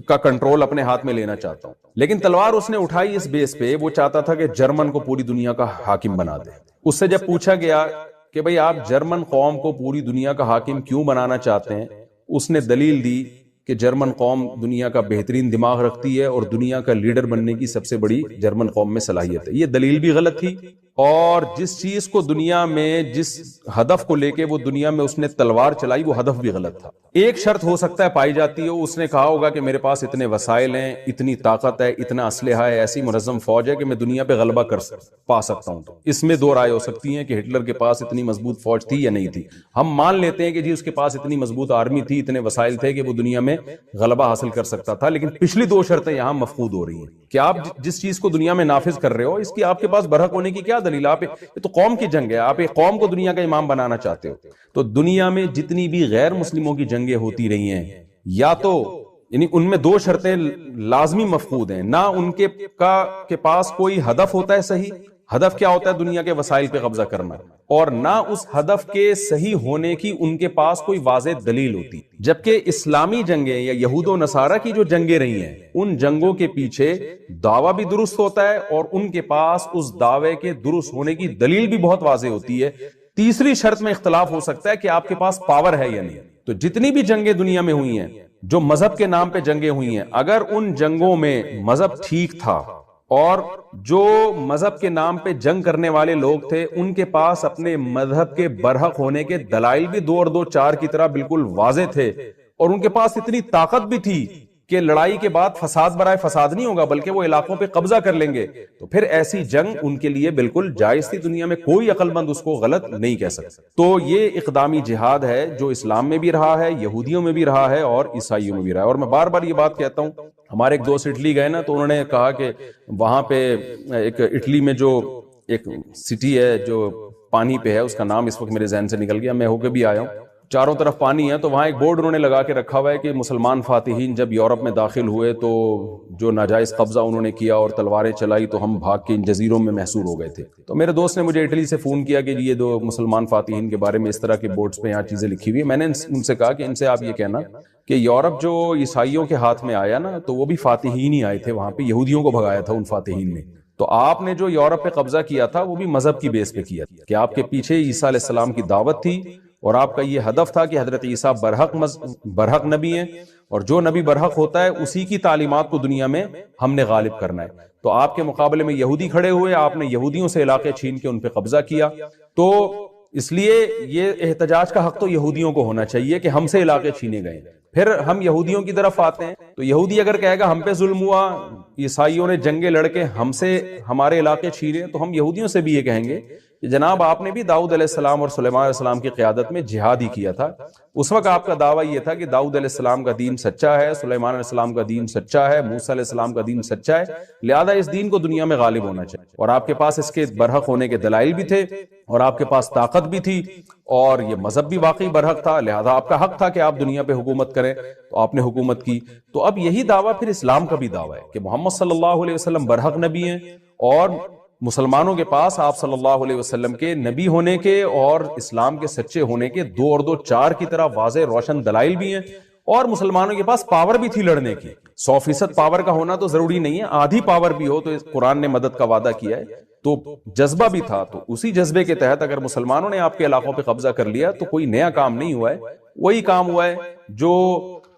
کا کنٹرول اپنے ہاتھ میں لینا چاہتا ہوں، لیکن تلوار اس نے اٹھائی اس بیس پہ وہ چاہتا تھا کہ جرمن کو پوری دنیا کا حاکم بنا دے۔ اس سے جب پوچھا گیا کہ بھئی آپ جرمن قوم کو پوری دنیا کا حاکم کیوں بنانا چاہتے ہیں، اس نے دلیل دی کہ جرمن قوم دنیا کا بہترین دماغ رکھتی ہے اور دنیا کا لیڈر بننے کی سب سے بڑی جرمن قوم میں صلاحیت ہے۔ یہ دلیل بھی غلط تھی، اور جس چیز کو دنیا میں، جس ہدف کو لے کے وہ دنیا میں اس نے تلوار چلائی، وہ ہدف بھی غلط تھا۔ ایک شرط ہو سکتا ہے پائی جاتی ہو، اس نے کہا ہوگا کہ میرے پاس اتنے وسائل ہیں، اتنی طاقت ہے، اتنا اسلحہ ہے، ایسی منظم فوج ہے کہ میں دنیا پہ غلبہ پا سکتا ہوں۔ اس میں 2 رائے ہو سکتی ہیں کہ ہٹلر کے پاس اتنی مضبوط فوج تھی یا نہیں تھی۔ ہم مان لیتے ہیں کہ جی اس کے پاس اتنی مضبوط آرمی تھی، اتنے وسائل تھے کہ وہ دنیا میں غلبہ حاصل کر سکتا تھا، لیکن پچھلی 2 شرطیں یہاں مفقود ہو رہی ہیں کہ آپ جس چیز کو دنیا میں نافذ کر رہے ہو، اس کی آپ کے پاس برحق ہونے کی کیا دلیل؟ آپ یہ تو قوم کی جنگ ہے، آپ ایک قوم کو دنیا کا امام بنانا چاہتے ہو۔ تو دنیا میں جتنی بھی غیر مسلموں کی جنگیں ہوتی رہی ہیں، یا تو یعنی ان میں 2 شرطیں لازمی مفقود ہیں، نہ ان کے پاس کوئی ہدف ہوتا ہے صحیح، ہدف کیا ہوتا ہے دنیا کے وسائل پہ قبضہ کرنا، اور نہ اس ہدف کے صحیح ہونے کی ان کے پاس کوئی واضح دلیل ہوتی۔ جبکہ اسلامی جنگیں یا یہود و نصارہ کی جو جنگیں رہی ہیں، ان جنگوں کے پیچھے دعویٰ بھی درست ہوتا ہے اور ان کے پاس اس دعوے کے درست ہونے کی دلیل بھی بہت واضح ہوتی ہے۔ تیسری شرط میں اختلاف ہو سکتا ہے کہ آپ کے پاس پاور ہے یا نہیں۔ تو جتنی بھی جنگیں دنیا میں ہوئی ہیں، جو مذہب کے نام پہ جنگیں ہوئی ہیں، اگر ان جنگوں میں مذہب ٹھیک تھا اور جو مذہب کے نام پہ جنگ کرنے والے لوگ تھے ان کے پاس اپنے مذہب کے برحق ہونے کے دلائل بھی 2 اور 2 4 کی طرح بالکل واضح تھے، اور ان کے پاس اتنی طاقت بھی تھی کہ لڑائی کے بعد فساد برائے فساد نہیں ہوگا بلکہ وہ علاقوں پہ قبضہ کر لیں گے، تو پھر ایسی جنگ ان کے لیے بالکل جائز تھی، دنیا میں کوئی عقل مند اس کو غلط نہیں کہہ سکتا۔ تو یہ اقدامی جہاد ہے جو اسلام میں بھی رہا ہے، یہودیوں میں بھی رہا ہے اور عیسائیوں میں بھی رہا ہے۔ اور میں بار بار یہ بات کہتا ہوں، ہمارے ایک دوست اٹلی گئے نا، تو انہوں نے کہا کہ وہاں پہ ایک اٹلی میں جو ایک سٹی ہے جو پانی پہ ہے، اس کا نام اس وقت میرے ذہن سے نکل گیا، میں ہو کے بھی آیا ہوں، چاروں طرف پانی ہے، تو وہاں ایک بورڈ انہوں نے لگا کے رکھا ہوا ہے کہ مسلمان فاتحین جب یورپ میں داخل ہوئے تو جو ناجائز قبضہ انہوں نے کیا اور تلواریں چلائی تو ہم بھاگ کے ان جزیروں میں محصور ہو گئے تھے۔ تو میرے دوست نے مجھے اٹلی سے فون کیا کہ یہ 2 مسلمان فاتحین کے بارے میں اس طرح کے بورڈز پہ یہاں چیزیں لکھی ہوئی ہیں۔ میں نے ان سے کہا کہ ان سے آپ یہ کہنا کہ یورپ جو عیسائیوں کے ہاتھ میں آیا نا، تو وہ بھی فاتحین ہی آئے تھے، وہاں پہ یہودیوں کو بھگایا تھا ان فاتحین نے۔ تو آپ نے جو یورپ پہ قبضہ کیا تھا وہ بھی مذہب کی بیس پہ کیا تھا کہ آپ کے پیچھے عیسیٰ علیہ السلام کی دعوت تھی اور آپ کا یہ ہدف تھا کہ حضرت عیسیٰ برحق نبی ہیں، اور جو نبی برحق ہوتا ہے اسی کی تعلیمات کو دنیا میں ہم نے غالب کرنا ہے۔ تو آپ کے مقابلے میں یہودی کھڑے ہوئے، آپ نے یہودیوں سے علاقے چھین کے ان پہ قبضہ کیا، تو اس لیے یہ احتجاج کا حق تو یہودیوں کو ہونا چاہیے کہ ہم سے علاقے چھینے گئے۔ پھر ہم یہودیوں کی طرف آتے ہیں تو یہودی اگر کہے گا ہم پہ ظلم ہوا، عیسائیوں نے جنگیں لڑ کے ہم سے ہمارے علاقے چھینے، تو ہم یہودیوں سے بھی یہ کہیں گے کہ جناب آپ نے بھی داؤد علیہ السلام اور سلیمان علیہ السلام کی قیادت میں جہاد ہی کیا تھا۔ اس وقت آپ کا دعویٰ یہ تھا کہ داؤد علیہ السلام کا دین سچا ہے، سلیمان علیہ السلام کا دین سچا ہے، موسیٰ علیہ السلام کا دین سچا ہے، لہذا اس دین کو دنیا میں غالب ہونا چاہیے، اور آپ کے پاس اس کے برحق ہونے کے دلائل بھی تھے، اور آپ کے پاس طاقت بھی تھی، اور یہ مذہب بھی واقعی برحق تھا، لہذا آپ کا حق تھا کہ آپ دنیا پہ حکومت کریں، تو آپ نے حکومت کی۔ تو اب یہی دعویٰ پھر اسلام کا بھی دعویٰ ہے کہ محمد صلی اللہ علیہ وسلم برحق نبی ہیں، اور مسلمانوں کے پاس آپ صلی اللہ علیہ وسلم کے نبی ہونے کے اور اسلام کے سچے ہونے کے 2 اور 2 4 کی طرح واضح روشن دلائل بھی ہیں، اور مسلمانوں کے پاس پاور بھی تھی لڑنے کی۔ 100% پاور کا ہونا تو ضروری نہیں ہے، آدھی پاور بھی ہو تو قرآن نے مدد کا وعدہ کیا ہے، تو جذبہ بھی تھا، تو اسی جذبے کے تحت اگر مسلمانوں نے آپ کے علاقوں پہ قبضہ کر لیا تو کوئی نیا کام نہیں ہوا ہے، وہی کام ہوا ہے جو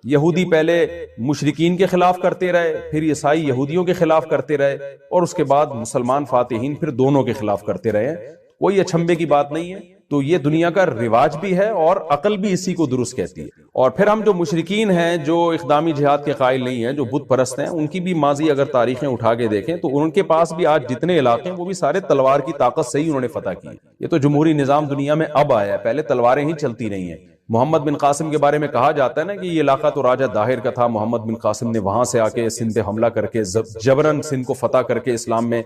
یہودی پہلے مشرکین کے خلاف کرتے رہے، پھر عیسائی یہودیوں کے خلاف کرتے رہے، اور اس کے بعد مسلمان فاتحین پھر دونوں کے خلاف کرتے رہے۔ کوئی اچھمبے کی بات نہیں ہے، تو یہ دنیا کا رواج بھی ہے اور عقل بھی اسی کو درست کہتی ہے۔ اور پھر ہم جو مشرکین ہیں، جو اقدامی جہاد کے قائل نہیں ہیں، جو بت پرست ہیں، ان کی بھی ماضی اگر تاریخیں اٹھا کے دیکھیں تو ان کے پاس بھی آج جتنے علاقے ہیں وہ بھی سارے تلوار کی طاقت سے ہی انہوں نے فتح کی۔ یہ تو جمہوری نظام دنیا میں اب آیا ہے، پہلے تلواریں ہی چلتی رہی ہیں۔ محمد بن قاسم کے بارے میں کہا جاتا ہے نا کہ یہ علاقہ تو راجہ داہر کا تھا، محمد بن قاسم نے وہاں سے آ کے سندھ پہ حملہ کر کے جبرن سندھ کو فتح کر کے اسلام میں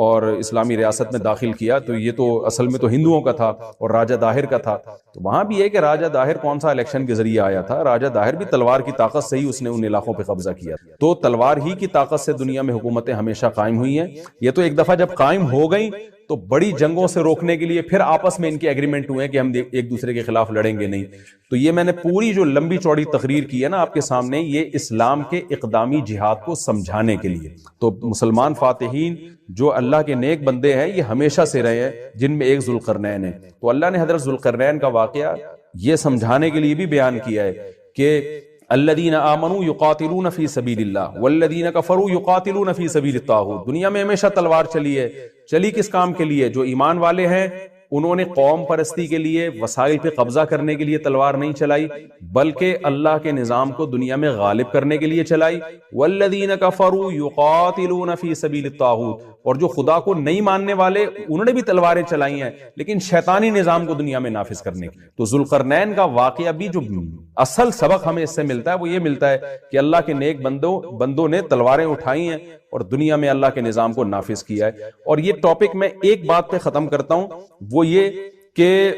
اور اسلامی ریاست میں داخل کیا، تو یہ تو اصل میں تو ہندوؤں کا تھا اور راجہ داہر کا تھا۔ تو وہاں بھی ہے کہ راجہ داہر کون سا الیکشن کے ذریعے آیا تھا، راجہ داہر بھی تلوار کی طاقت سے ہی اس نے ان علاقوں پہ قبضہ کیا، تو تلوار ہی کی طاقت سے دنیا میں حکومتیں ہمیشہ قائم ہوئی ہیں۔ یہ تو ایک دفعہ جب قائم ہو گئیں تو بڑی جنگوں سے روکنے کے لیے پھر آپس میں ان کے ایگریمنٹ ہوئے کہ ہم ایک دوسرے کے خلاف لڑیں گے نہیں۔ تو یہ میں نے پوری جو لمبی چوڑی تقریر کی ہے نا آپ کے سامنے، یہ اسلام کے اقدامی جہاد کو سمجھانے کے لیے۔ تو مسلمان فاتحین جو اللہ کے نیک بندے ہیں یہ ہمیشہ سے رہے ہیں، جن میں ایک ذوالقرنین ہے، تو اللہ نے حضرت ذوالقرنین کا واقعہ یہ سمجھانے کے لیے بھی بیان کیا ہے کہ الذین آمنوا یقاتلون فی سبیل اللہ والذین کفروا یقاتلون فی سبیل الطاغوت۔ دنیا میں ہمیشہ تلوار چلی ہے، چلی کس کام کے لیے؟ جو ایمان والے ہیں انہوں نے قوم پرستی کے لیے، وسائل پہ قبضہ کرنے کے لیے تلوار نہیں چلائی، بلکہ اللہ کے نظام کو دنیا میں غالب کرنے کے لیے چلائی۔ والذین کفروا یقاتلون فی سبیل الطاغوت، اور جو خدا کو نہیں ماننے والے انہوں نے بھی تلواریں چلائی ہیں لیکن شیطانی نظام کو دنیا میں نافذ کرنے کی۔ تو ذوالقرنین کا واقعہ بھی جو اصل سبق ہمیں اس سے ملتا ہے وہ یہ ملتا ہے کہ اللہ کے نیک بندوں نے تلواریں اٹھائی ہیں اور دنیا میں اللہ کے نظام کو نافذ کیا ہے۔ اور یہ ٹاپک میں ایک بات پہ ختم کرتا ہوں، وہ یہ کہ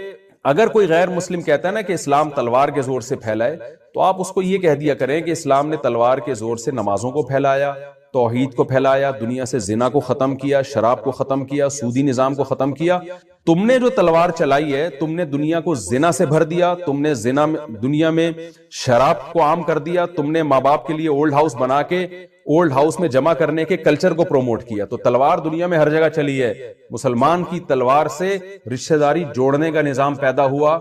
اگر کوئی غیر مسلم کہتا ہے نا کہ اسلام تلوار کے زور سے پھیلا ہے، تو آپ اس کو یہ کہہ دیا کریں کہ اسلام نے تلوار کے زور سے نمازوں کو پھیلایا، توحید کو پھیلایا، دنیا سے زنا کو ختم کیا، شراب کو ختم کیا، سودی نظام کو ختم کیا۔ تم نے جو تلوار چلائی ہے، تم نے دنیا کو زنا سے بھر دیا، تم نے دنیا میں شراب کو عام کر دیا، تم نے ماں باپ کے لیے اولڈ ہاؤس بنا کے اولڈ ہاؤس میں جمع کرنے کے کلچر کو پروموٹ کیا۔ تو تلوار دنیا میں ہر جگہ چلی ہے۔ مسلمان کی تلوار سے رشتہ داری جوڑنے کا نظام پیدا ہوا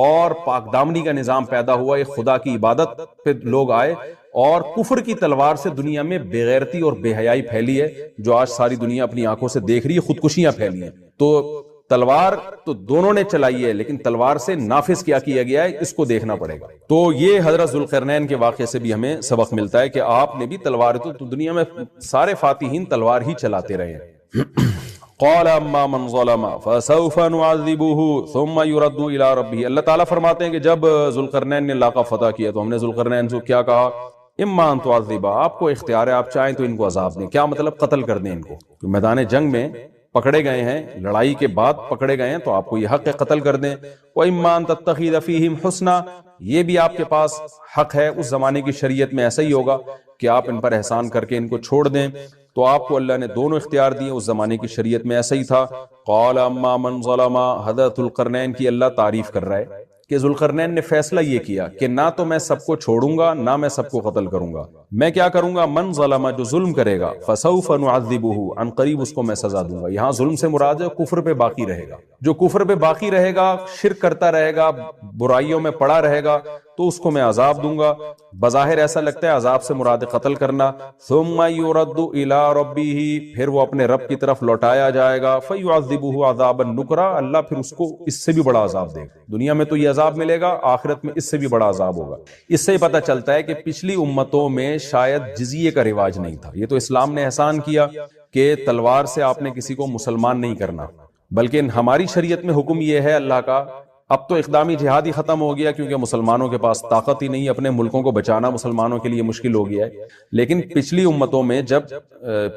اور پاک دامنی کا نظام پیدا ہوا، ایک خدا کی عبادت پہ لوگ آئے، اور کفر کی تلوار سے دنیا میں بے غیرتی اور بے حیائی پھیلی ہے، جو آج ساری دنیا اپنی آنکھوں سے دیکھ رہی ہے، خودکشیاں پھیلی ہیں۔ تو تلوار تو دونوں نے چلائی ہے، لیکن تلوار سے نافذ کیا گیا ہے اس کو دیکھنا پڑے گا۔ تو یہ حضرت ذوالقرنین کے واقعے سے بھی ہمیں سبق ملتا ہے کہ آپ نے بھی تلوار، تو دنیا میں سارے فاتحین تلوار ہی چلاتے رہے ہیں۔ قال اما من ظلم فسوف نعذبه ثم يرد الى ربه۔ اللہ تعالیٰ فرماتے ہیں کہ جب ذوالقرنین نے علاقہ فتح کیا تو ہم نے ذوالقرنین سے کیا کہا؟ اما ان تعذب، آپ کو اختیار ہے، آپ چاہیں تو ان کو عذاب دیں۔ کیا مطلب؟ قتل کر دیں ان کو۔ میدان جنگ میں پکڑے گئے ہیں، لڑائی کے بعد پکڑے گئے ہیں، تو آپ کو یہ حق ہے قتل کر دیں۔ وَإِمَّا أَن تَتَّخِذَ فِيهِمْ حُسْنًا، یہ بھی آپ کے پاس حق ہے، اس زمانے کی شریعت میں ایسا ہی ہوگا کہ آپ ان پر احسان کر کے ان کو چھوڑ دیں۔ تو آپ کو اللہ نے دونوں اختیار دیے، اس زمانے کی شریعت میں ایسا ہی تھا۔ قَالَ أَمَّا مَنْ ظَلَمَ، حضرت ذوالقرنین کی اللہ تعریف کر رہا ہے کہ ذوالقرنین نے فیصلہ یہ کیا کہ نہ تو میں سب کو چھوڑوں گا، نہ میں سب کو قتل کروں گا، میں کیا کروں گا؟ من ظلم، جو ظلم کرے گا، فسوف نعذبہ، عن قریب اس کو میں سزا دوں گا. یہاں ظلم سے مراد ہے کفر پہ باقی رہے گا. جو کفر پہ باقی رہے گا، شرک کرتا رہے گا، برائیوں میں پڑا رہے گا، تو اس کو میں عذاب دوں گا. بظاہر ایسا لگتا ہے عذاب سے مراد قتل کرنا. ثم یرد الی ربہ، پھر وہ اپنے رب کی طرف لوٹایا جائے گا. فیعذبہ عذابا نکرا، اللہ پھر اس کو اس سے بھی بڑا عذاب دے گا. دنیا میں تو یہ عذاب ملے گا، آخرت میں اس سے بھی بڑا عذاب ہوگا. اس سے پتہ چلتا ہے کہ پچھلی امتوں میں شاید جزیے کا رواج نہیں تھا. یہ تو اسلام نے احسان کیا کہ تلوار سے آپ نے کسی کو مسلمان نہیں کرنا، بلکہ ہماری شریعت میں حکم یہ ہے اللہ کا. اب تو اقدامی جہاد ہی ختم ہو گیا کیونکہ مسلمانوں کے پاس طاقت ہی نہیں، اپنے ملکوں کو بچانا مسلمانوں کے لیے مشکل ہو گیا ہے. لیکن پچھلی امتوں میں جب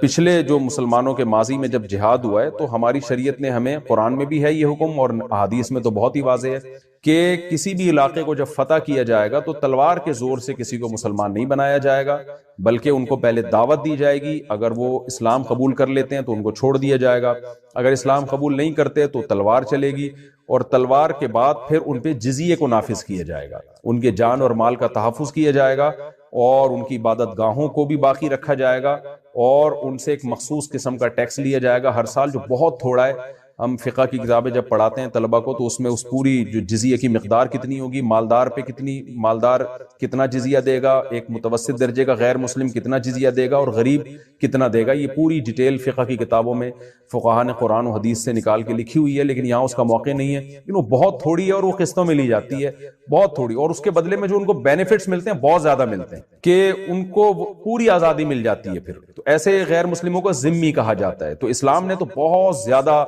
پچھلے جو مسلمانوں کے ماضی میں جب جہاد ہوا ہے تو ہماری شریعت نے ہمیں، قرآن میں بھی ہے یہ حکم اور احادیث میں تو بہت ہی واضح ہے کہ کسی بھی علاقے کو جب فتح کیا جائے گا تو تلوار کے زور سے کسی کو مسلمان نہیں بنایا جائے گا، بلکہ ان کو پہلے دعوت دی جائے گی. اگر وہ اسلام قبول کر لیتے ہیں تو ان کو چھوڑ دیا جائے گا، اگر اسلام قبول نہیں کرتے تو تلوار چلے گی، اور تلوار کے بعد پھر ان پہ جزیے کو نافذ کیا جائے گا. ان کے جان اور مال کا تحفظ کیا جائے گا، اور ان کی عبادت گاہوں کو بھی باقی رکھا جائے گا، اور ان سے ایک مخصوص قسم کا ٹیکس لیا جائے گا ہر سال، جو بہت تھوڑا ہے. ہم فقہ کی کتابیں جب پڑھاتے ہیں طلبہ کو تو اس میں اس پوری جو جزیہ کی مقدار کتنی ہوگی، مالدار پہ کتنی، مالدار کتنا جزیہ دے گا، ایک متوسط درجے کا غیر مسلم کتنا جزیہ دے گا، اور غریب کتنا دے گا، یہ پوری ڈیٹیل فقہ کی کتابوں میں فقہاء نے قرآن و حدیث سے نکال کے لکھی ہوئی ہے. لیکن یہاں اس کا موقع نہیں ہے، لیکن وہ بہت تھوڑی ہے اور وہ قسطوں میں لی جاتی ہے، بہت تھوڑی، اور اس کے بدلے میں جو ان کو بینیفٹس ملتے ہیں بہت زیادہ ملتے ہیں کہ ان کو پوری آزادی مل جاتی ہے. پھر تو ایسے غیر مسلموں کو ذمی کہا جاتا ہے. تو اسلام نے تو بہت زیادہ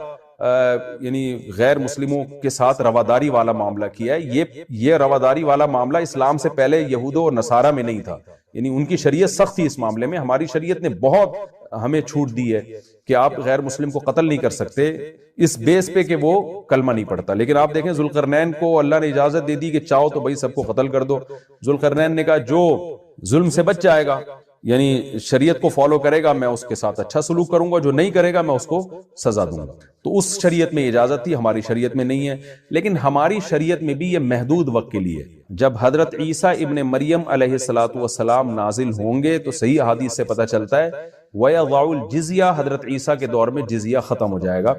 یعنی غیر مسلموں کے ساتھ رواداری والا معاملہ کیا ہے. یہ رواداری والا معاملہ اسلام سے پہلے یہود اور نصارہ میں نہیں تھا، یعنی ان کی شریعت سخت تھی اس معاملے میں. ہماری شریعت نے بہت ہمیں چھوٹ دی ہے کہ آپ غیر مسلم کو قتل نہیں کر سکتے اس بیس پہ کہ وہ کلمہ نہیں پڑھتا. لیکن آپ دیکھیں ذوالقرنین کو اللہ نے اجازت دے دی کہ چاہو تو بھائی سب کو قتل کر دو. ذوالقرنین نے کہا جو ظلم سے بچ جائے گا، یعنی شریعت کو فالو کرے گا، میں اس کے ساتھ اچھا سلوک کروں گا، جو نہیں کرے گا میں اس کو سزا دوں گا. تو اس شریعت میں اجازت تھی، ہماری شریعت میں نہیں ہے. لیکن ہماری شریعت میں بھی یہ محدود وقت کے لیے. جب حضرت عیسیٰ ابن مریم علیہ السلام نازل ہوں گے تو صحیح حدیث سے پتہ چلتا ہے وَيَضَعُ الْجِزْيَةَ، حضرت عیسیٰ کے دور میں جزیہ ختم ہو جائے گا.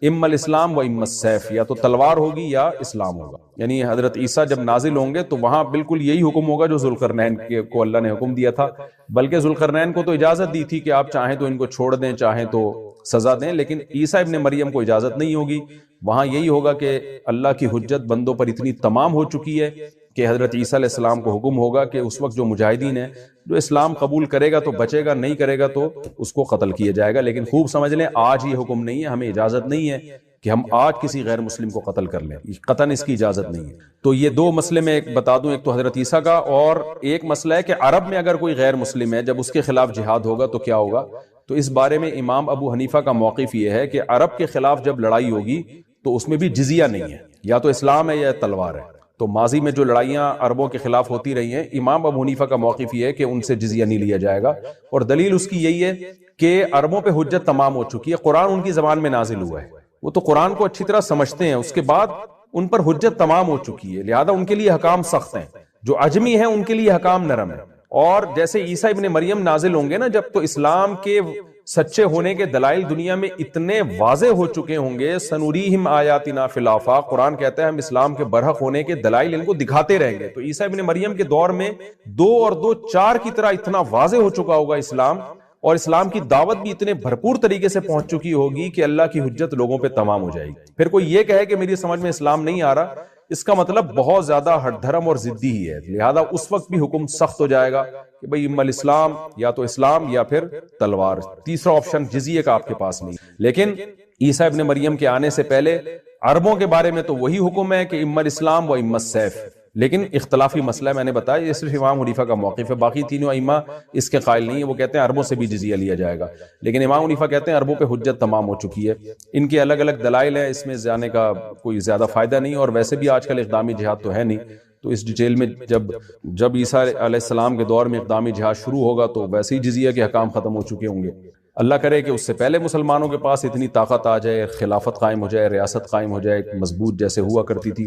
اما الاسلام و اما السیف، یا تو تلوار ہوگی یا اسلام ہوگا. یعنی حضرت عیسیٰ جب نازل ہوں گے تو وہاں بالکل یہی حکم ہوگا جو ذوالقرنین کو اللہ نے حکم دیا تھا. بلکہ ذوالقرنین کو تو اجازت دی تھی کہ آپ چاہیں تو ان کو چھوڑ دیں، چاہیں تو سزا دیں، لیکن عیسیٰ ابن مریم کو اجازت نہیں ہوگی. وہاں یہی ہوگا کہ اللہ کی حجت بندوں پر اتنی تمام ہو چکی ہے کہ حضرت عیسیٰ علیہ السلام کو حکم ہوگا کہ اس وقت جو مجاہدین ہیں، جو اسلام قبول کرے گا تو بچے گا، نہیں کرے گا تو اس کو قتل کیا جائے گا. لیکن خوب سمجھ لیں آج یہ حکم نہیں ہے، ہمیں اجازت نہیں ہے کہ ہم آج کسی غیر مسلم کو قتل کر لیں، قطعاً اس کی اجازت نہیں ہے. تو یہ دو مسئلے میں ایک بتا دوں، ایک تو حضرت عیسیٰ کا، اور ایک مسئلہ ہے کہ عرب میں اگر کوئی غیر مسلم ہے جب اس کے خلاف جہاد ہوگا تو کیا ہوگا. تو اس بارے میں امام ابو حنیفہ کا موقف یہ ہے کہ عرب کے خلاف جب لڑائی ہوگی تو اس میں بھی جزیہ نہیں ہے، یا تو اسلام ہے یا تلوار ہے. تو ماضی میں جو لڑائیاں عربوں کے خلاف ہوتی رہی ہیں، امام ابو حنیفہ کا موقف یہ ہے کہ ان سے جزیہ نہیں لیا جائے گا. اور دلیل اس کی یہی ہے کہ عربوں پہ حجت تمام ہو چکی ہے، قرآن ان کی زبان میں نازل ہوا ہے، وہ تو قرآن کو اچھی طرح سمجھتے ہیں، اس کے بعد ان پر حجت تمام ہو چکی ہے، لہذا ان کے لیے حکام سخت ہیں. جو عجمی ہیں ان کے لیے حکام نرم ہے. اور جیسے عیسیٰ ابن مریم نازل ہوں گے نا جب، تو اسلام کے سچے ہونے کے دلائل دنیا میں اتنے واضح ہو چکے ہوں گے. سنوریہم آیاتنا فی الآفاق، قرآن کہتا ہے ہم اسلام کے برحق ہونے کے دلائل ان کو دکھاتے رہیں گے. تو عیسیٰ ابن مریم کے دور میں 2 اور 2 4 کی طرح اتنا واضح ہو چکا ہوگا اسلام، اور اسلام کی دعوت بھی اتنے بھرپور طریقے سے پہنچ چکی ہوگی کہ اللہ کی حجت لوگوں پہ تمام ہو جائے گی. پھر کوئی یہ کہے کہ میری سمجھ میں اسلام نہیں آ رہا، اس کا مطلب بہت زیادہ ہٹ دھرم اور ضدی ہی ہے. لہذا اس وقت بھی حکم سخت ہو جائے گا کہ بھئی اما الاسلام، یا تو اسلام یا پھر تلوار. تیسرا آپشن جزیے کا آپ کے پاس نہیں. لیکن عیسیٰ ابن مریم کے آنے سے پہلے عربوں کے بارے میں تو وہی حکم ہے کہ اما الاسلام و اما السیف. لیکن اختلافی مسئلہ ہے، میں نے بتایا یہ صرف امام حنیفہ کا موقف ہے، باقی تینوں ائمہ اس کے قائل نہیں ہیں. وہ کہتے ہیں عربوں سے بھی جزیہ لیا جائے گا، لیکن امام حنیفہ کہتے ہیں عربوں پہ حجت تمام ہو چکی ہے. ان کے الگ الگ دلائل ہیں، اس میں جانے کا کوئی زیادہ فائدہ نہیں، اور ویسے بھی آج کل اقدامی جہاد تو ہے نہیں. تو اس ڈیٹیل میں جب عیسیٰ علیہ السلام کے دور میں اقدامی جہاد شروع ہوگا تو ویسے ہی جزیہ کے حکام ختم ہو چکے ہوں گے. اللہ کرے کہ اس سے پہلے مسلمانوں کے پاس اتنی طاقت آ جائے، خلافت قائم ہو جائے، ریاست قائم ہو جائے مضبوط جیسے ہوا کرتی تھی.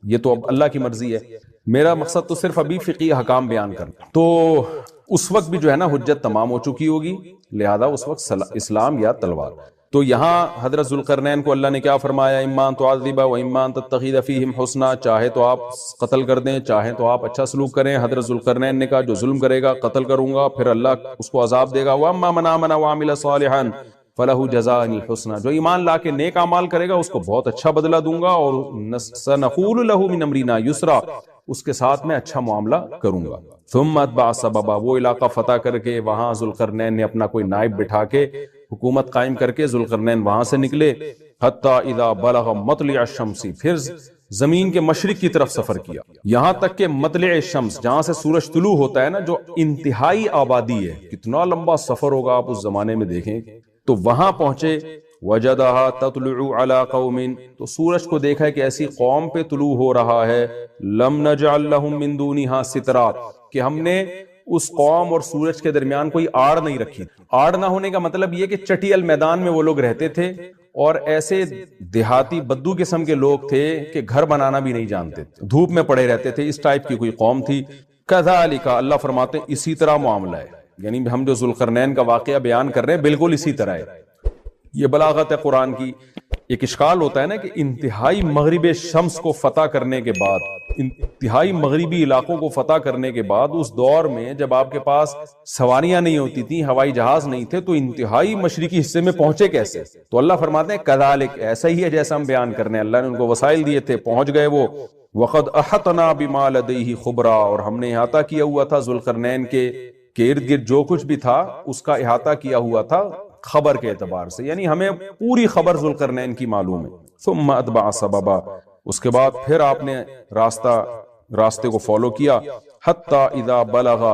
یہ تو اب اللہ کی مرضی ہے، میرا مقصد تو صرف ابھی فقہی حکام بیان کرنا. تو اس وقت بھی جو ہے نا حجت تمام ہو چکی ہوگی، لہذا اس وقت اسلام یا تلوار۔ تو یہاں حضرت ذوالقرنین کو اللہ نے کیا فرمایا، اما ان تعذب و اما ان تتخذ فیہم حسنا، چاہے تو آپ قتل کر دیں، چاہے تو آپ اچھا سلوک کریں۔ حضرت ذوالقرنین نے کہا جو ظلم کرے گا قتل کروں گا، پھر اللہ اس کو عذاب دے گا۔ واما من آمن وعمل صالحا فلہ جزاء الحسنى، جو ایمان لا کے نیک اعمال کرے گا اس کو بہت اچھا بدلہ دوں گا، اور سنقول له من امرنا یسرا، اس کے ساتھ میں اچھا معاملہ کروں گا۔ ثم اتبع سببا، وہ علاقہ فتح کر کے وہاں ذوالقرنین نے اپنا کوئی نائب بٹھا کے حکومت قائم کر کے ذوالقرنین وہاں سے نکلے، حتی اذا بلغ مطلع الشمس، پھر زمین کے مشرق کی طرف سفر کیا، یہاں تک کہ مطلع الشمس، جہاں سے سورج طلوع ہوتا ہے نا، جو انتہائی آبادی ہے، کتنا لمبا سفر ہوگا آپ اس زمانے میں دیکھیں، تو وہاں پہنچے۔ وجدہا تطلع علی قوم، تو سورج کو دیکھا کہ ایسی قوم پہ طلوع ہو رہا ہے، لم نجعل لہم من دونہا سترا، کہ ہم نے اس قوم اور سورج کے درمیان کوئی آڑ نہیں رکھی۔ آڑ نہ ہونے کا مطلب یہ کہ چٹیل میدان میں وہ لوگ رہتے تھے، اور ایسے دیہاتی بدو قسم کے لوگ تھے کہ گھر بنانا بھی نہیں جانتے، دھوپ میں پڑے رہتے تھے، اس ٹائپ کی کوئی قوم تھی۔ کذالک، اللہ فرماتے ہیں اسی طرح معاملہ ہے، یعنی ہم جو ذوالقرنین کا واقعہ بیان کر رہے ہیں بالکل اسی طرح ہے۔ یہ بلاغت ہے قرآن کی۔ ایک اشکال ہوتا ہے نا کہ انتہائی مغرب شمس کو فتح کرنے کے بعد، انتہائی مغربی علاقوں کو فتح کرنے کے بعد، اس دور میں جب آپ کے پاس سواریاں نہیں ہوتی تھیں، ہوائی جہاز نہیں تھے، تو انتہائی مشرقی حصے میں پہنچے کیسے؟ تو اللہ فرماتے ہیں کذالک، ایسا ہی ہے جیسا ہم بیان کرنے، اللہ نے ان کو وسائل دیے تھے، پہنچ گئے وہ۔ وقد احطنا بما لدیہ خبرا، اور ہم نے احاطہ کیا ہوا تھا ذوالقرنین کے ارد گرد جو کچھ بھی تھا اس کا احاطہ کیا ہوا تھا خبر کے اعتبار سے، یعنی ہمیں پوری خبر ذوالقرنین کی معلوم ہے۔ ثم اتبع سببا، اس کے بعد پھر آپ نے راستے کو فالو کیا، حتی اذا بلغ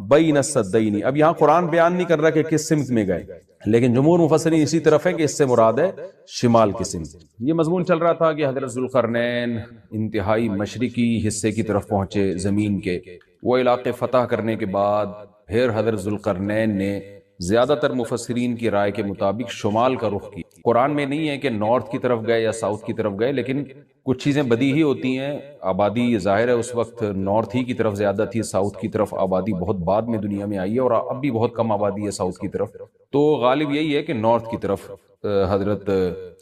بین السدین۔ اب یہاں قرآن بیان نہیں کر رہا کہ کس سمت میں گئے، لیکن جمہور مفسرین اسی طرف ہے کہ اس سے مراد ہے شمال کی سمت۔ یہ مضمون چل رہا تھا کہ حضرت ذوالقرنین انتہائی مشرقی حصے کی طرف پہنچے زمین کے، وہ علاقے فتح کرنے کے بعد پھر حضرت ذوالقرنین نے زیادہ تر مفسرین کی رائے کے مطابق شمال کا رخ کیا۔ قرآن میں نہیں ہے کہ نارتھ کی طرف گئے یا ساؤتھ کی طرف گئے، لیکن کچھ چیزیں بدیہی ہوتی ہیں۔ آبادی ظاہر ہے اس وقت نارتھ ہی کی طرف زیادہ تھی، ساؤتھ کی طرف آبادی بہت بعد میں دنیا میں آئی ہے، اور اب بھی بہت کم آبادی ہے ساؤتھ کی طرف، تو غالب یہی ہے کہ نارتھ کی طرف حضرت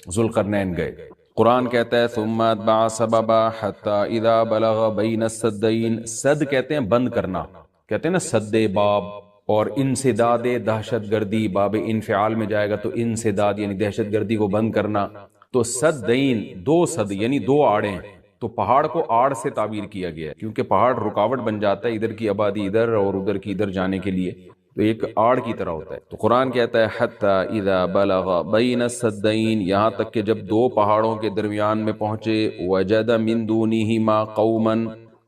ذوالقرنین گئے۔ قرآن کہتا ہے ثم اتبع سببا حتی اذا بلغ بین السدین، سد کہتے ہیں بند کرنا، کہتے ہیں نا سد باب، اور انسداد دہشت گردی، باب انفعال میں جائے گا تو انسداد یعنی دہشت گردی کو بند کرنا۔ تو سدین، دو سد یعنی دو آڑیں، تو پہاڑ کو آڑ سے تعبیر کیا گیا ہے، کیونکہ پہاڑ رکاوٹ بن جاتا ہے ادھر کی آبادی ادھر اور ادھر کی ادھر جانے کے لیے، تو ایک آڑ کی طرح ہوتا ہے۔ تو قرآن کہتا ہے حتی اذا بلغ بین السدین، یہاں تک کہ جب دو پہاڑوں کے درمیان میں پہنچے، وجد من دونہما قوما،